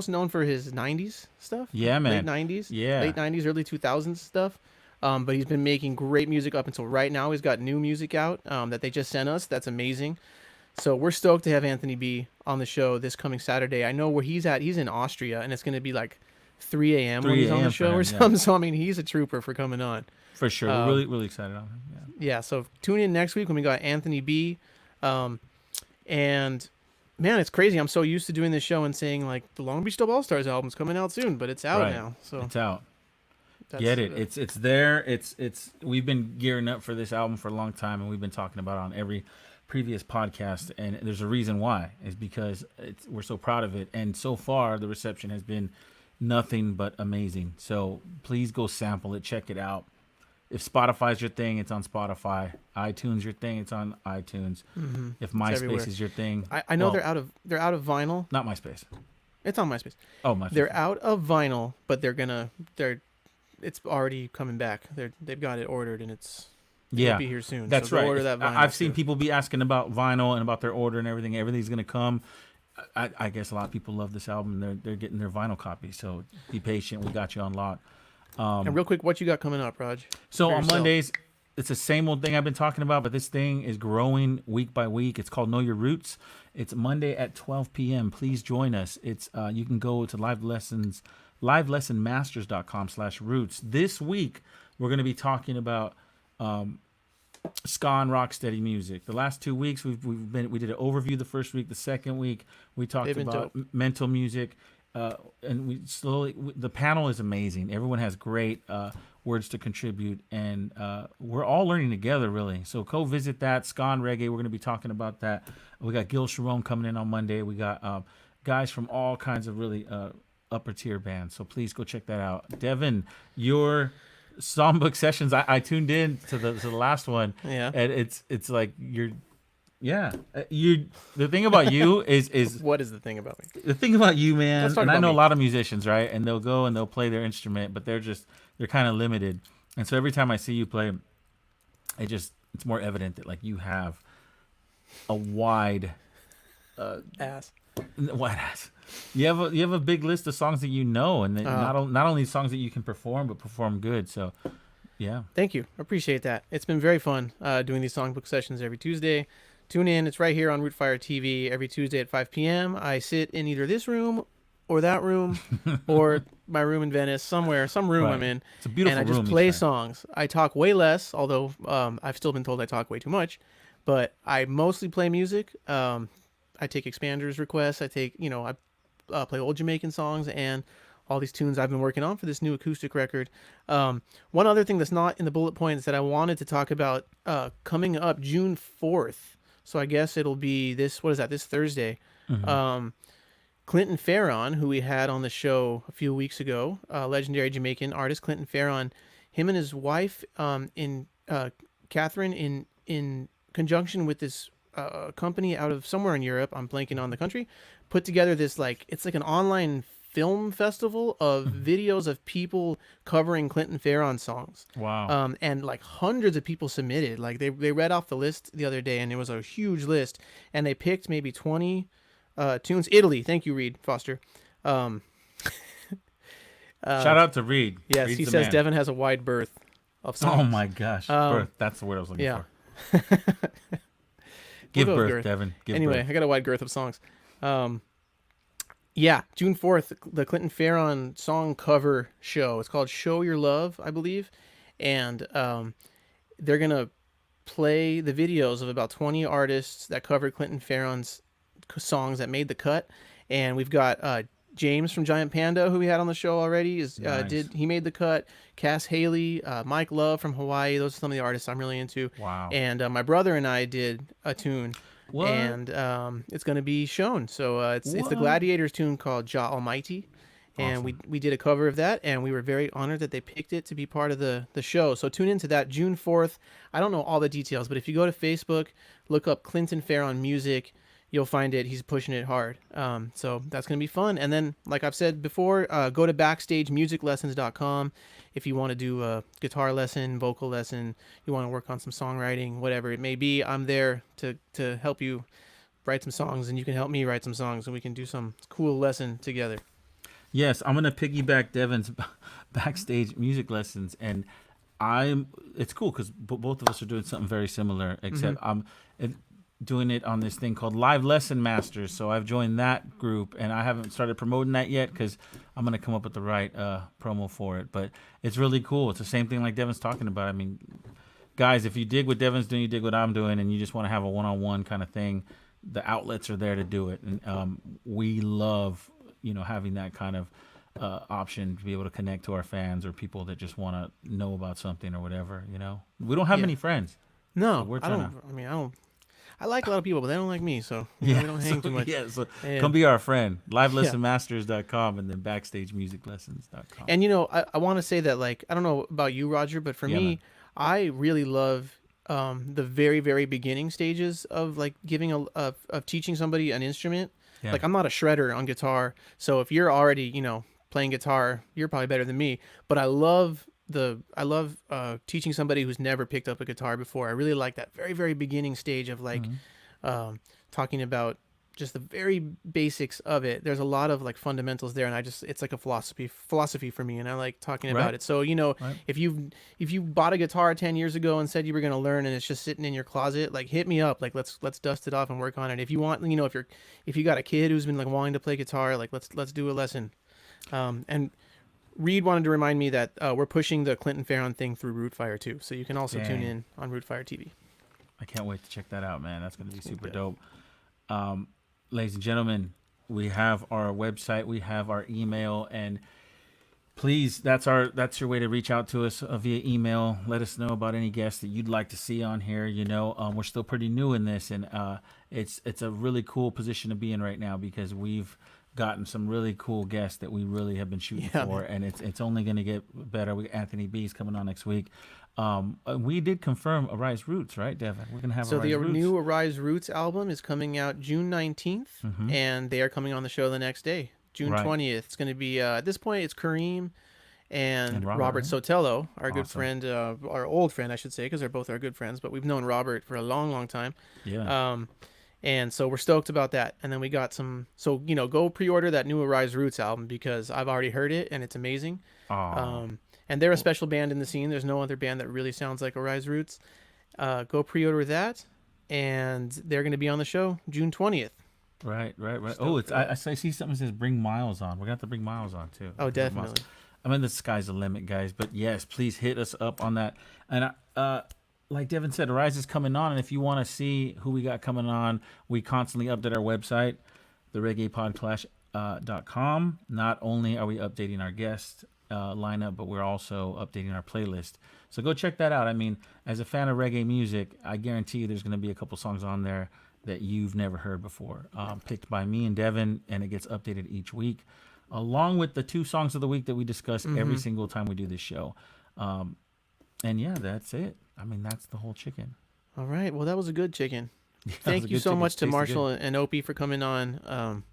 known for his '90s stuff. Yeah, man. Late '90s. Yeah. Late '90s, early 2000s stuff. But he's been making great music up until right now. He's got new music out that they just sent us. That's amazing. So we're stoked to have Anthony B on the show this coming Saturday. I know where he's at. He's in Austria, and it's going to be like 3 a.m. when 3 he's on the a.m. show for or him, something. yeah. So, I mean, he's a trooper for coming on. For sure. We're really, really excited on him. Yeah. Yeah, so tune in next week when we got Anthony B. And, man, it's crazy. I'm so used to doing this show and saying, like, the Long Beach Dub All-Stars album's coming out soon, but it's out Right. now. So It's out. that's, Get it. It's there. It's we've been gearing up for this album for a long time, and we've been talking about it on every previous podcast, and there's a reason why. It's because we're so proud of it, and so far the reception has been nothing but amazing. So please go sample it, check it out. if Spotify's your thing, it's on Spotify. iTunes your thing, it's on iTunes. If everywhere. MySpace is your thing, I know well, they're out of vinyl. not MySpace. It's on MySpace. Oh, MySpace. They're out of vinyl, but it's already coming back. They've got it ordered and it'll be here soon. That's so go right. Order that vinyl I've seen too. people be asking about vinyl and about their order and everything. Everything's gonna come. I guess a lot of people love this album. They're getting their vinyl copy. So be patient. We got you on lock. And real quick, what you got coming up, Raj? So for on yourself? Mondays, it's the same old thing I've been talking about, but this thing is growing week by week. It's called Know Your Roots. It's Monday at 12 p.m. Please join us. It's you can go to livelessonmasters.com/roots. This week we're going to be talking about ska and rocksteady music. The last 2 weeks we did an overview the first week. The second week we talked They've been about dope. mental music. And the panel is amazing. Everyone has great words to contribute, and we're all learning together, really. So go visit that. Ska and Reggae, we're going to be talking about that. We got Gil Sharon coming in on Monday. We got guys from all kinds of really upper tier bands. So please go check that out. Devin, your songbook sessions, I tuned in to the last one. Yeah. And it's like you're. Yeah, the thing about you is What is the thing about me? the thing about you, man. Let's talk And I about know me. a lot of musicians, right? And they'll go and they'll play their instrument, but they're kind of limited. And so every time I see you play, it's more evident that like you have a wide Ass. ass. You have a big list of songs that you know, and not only songs that you can perform, but perform good. So, yeah. Thank you. I appreciate that. It's been very fun doing these songbook sessions every Tuesday. Tune in. It's right here on Rootfire TV every Tuesday at 5 p.m. I sit in either this room or that room or my room in Venice, some room Right. I'm in. It's a beautiful and I just room each play time. songs. I talk way less, although I've still been told I talk way too much. But I mostly play music. I take expanders requests. I play old Jamaican songs and all these tunes I've been working on for this new acoustic record. One other thing that's not in the bullet points that I wanted to talk about coming up June 4th. So I guess it'll be this Thursday. Clinton Farron, who we had on the show a few weeks ago, legendary Jamaican artist Clinton Farron, him and his wife, Catherine, in conjunction with this company out of somewhere in Europe, I'm blanking on the country, put together this it's like an online film festival of videos of people covering Clinton Farron songs. Wow. And like hundreds of people submitted. Like they read off the list the other day, and it was a huge list. And they picked maybe 20 tunes. Italy, thank you, Reed Foster. Shout out to Reed. Yes, Reed's he the says man. Devin has a wide berth of songs. Oh my gosh. Birth. That's the word I was looking Yeah. for. Give We'll go with birth, girth. Devin. Give Anyway, birth. I got a wide girth of songs. Yeah, June 4th, the Clinton Farron song cover show. It's called Show Your Love, I believe. And they're going to play the videos of about 20 artists that covered Clinton Farron's songs that made the cut. And we've got James from Giant Panda, who we had on the show already. Nice. He made the cut. Cass Haley, Mike Love from Hawaii. Those are some of the artists I'm really into. Wow. And my brother and I did a tune. What? And it's going to be shown. So it's the What? Gladiators tune called Jah Almighty. And we did a cover of that, and we were very honored that they picked it to be part of the show. So tune into that June 4th. I don't know all the details, but if you go to Facebook, look up Clinton Farron Music, you'll find it. He's pushing it hard. So that's going to be fun. And then, like I've said before, go to BackstageMusicLessons.com if you want to do a guitar lesson, vocal lesson, you want to work on some songwriting, whatever it may be. I'm there to help you write some songs, and you can help me write some songs, and we can do some cool lesson together. Yes, I'm gonna piggyback Devin's backstage music lessons, and it's cool because both of us are doing something very similar, except I'm doing it on this thing called Live Lesson Masters. So I've joined that group, and I haven't started promoting that yet because I'm gonna come up with the right promo for it. But it's really cool. It's the same thing like Devin's talking about. I mean, guys, if you dig what Devin's doing, you dig what I'm doing, and you just want to have a one-on-one kind of thing, the outlets are there to do it, and we love having that kind of option to be able to connect to our fans or people that just want to know about something or whatever. We don't have many friends. No, So we're I don't. trying I mean, I don't. I like a lot of people, but they don't like me, so we don't hang too much. Yeah, so And- come be our friend. LiveLessonMasters.com and then BackstageMusicLessons.com. And I want to say that, like, I don't know about you, Roger, but for Yeah, me, man. I really love the very, very beginning stages of like giving of teaching somebody an instrument. Yeah. Like, I'm not a shredder on guitar, so if you're already playing guitar, you're probably better than me. But I love teaching somebody who's never picked up a guitar before. I really like that very, very beginning stage of like talking about just the very basics of it. There's a lot of like fundamentals there, and it's like a philosophy for me, and I like talking about Right. it. So if you bought a guitar 10 years ago and said you were going to learn, and it's just sitting in your closet, like, hit me up. Like, let's dust it off and work on it. If you want, if you got a kid who's been like wanting to play guitar, like, let's do a lesson. And Reed wanted to remind me that we're pushing the Clinton Farron thing through Rootfire too, so you can also tune in on Rootfire TV. I can't wait to check that out, man. That's going to be super dope. Ladies and gentlemen, we have our website, we have our email, and please, that's your way to reach out to us via email. Let us know about any guests that you'd like to see on here. We're still pretty new in this, and it's a really cool position to be in right now because we've gotten some really cool guests that we really have been shooting for, and it's only going to get better. Anthony B is coming on next week. We did confirm Arise Roots, right, Devin? We're going to have So Arise the Roots. new Arise Roots album is coming out June 19th, and they are coming on the show the next day, June Right. 20th. It's going to be, at this point, it's Kareem and Robert Robert, right? Sotelo, our good Awesome. friend, our old friend, I should say, because they're both our good friends, but we've known Robert for a long, long time. Yeah. And so we're stoked about that. And then we got go pre-order that new Arise Roots album because I've already heard it and it's amazing. Aw. And they're a special band in the scene. There's no other band that really sounds like Arise Roots. Go pre-order that, and they're going to be on the show June 20th. Right. Oh, I see something that says bring Miles on. We're going to have to bring Miles on, too. Oh, definitely. I mean, the sky's the limit, guys. But, yes, please hit us up on that. And like Devin said, Arise is coming on, and if you want to see who we got coming on, we constantly update our website, the Reggae PodClash.com. Not only are we updating our guest lineup, but we're also updating our playlist. So go check that out. I mean, as a fan of reggae music, I guarantee you there's going to be a couple songs on there that you've never heard before, picked by me and Devin, and it gets updated each week, along with the 2 songs of the week that we discuss every single time we do this show. And yeah, that's it. I mean, that's the whole chicken. All right. Well, that was a good chicken. That was Thank a you good so chicken. much to Tasted Marshall good. and Opie for coming on.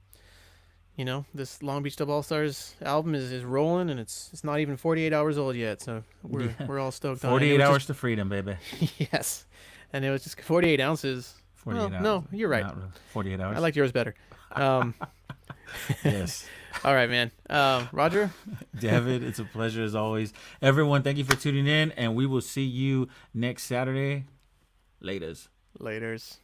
This Long Beach Dub All-Stars album is rolling, and it's not even 48 hours old yet, so we're all stoked on it. 48 hours to freedom, baby. Yes. And it was just 48 ounces. 48 Well, hours. no, you're right. Not really. 48 hours. I liked yours better. Yes. All right, man. Roger? David, it's a pleasure as always. Everyone, thank you for tuning in, and we will see you next Saturday. Laters. Laters.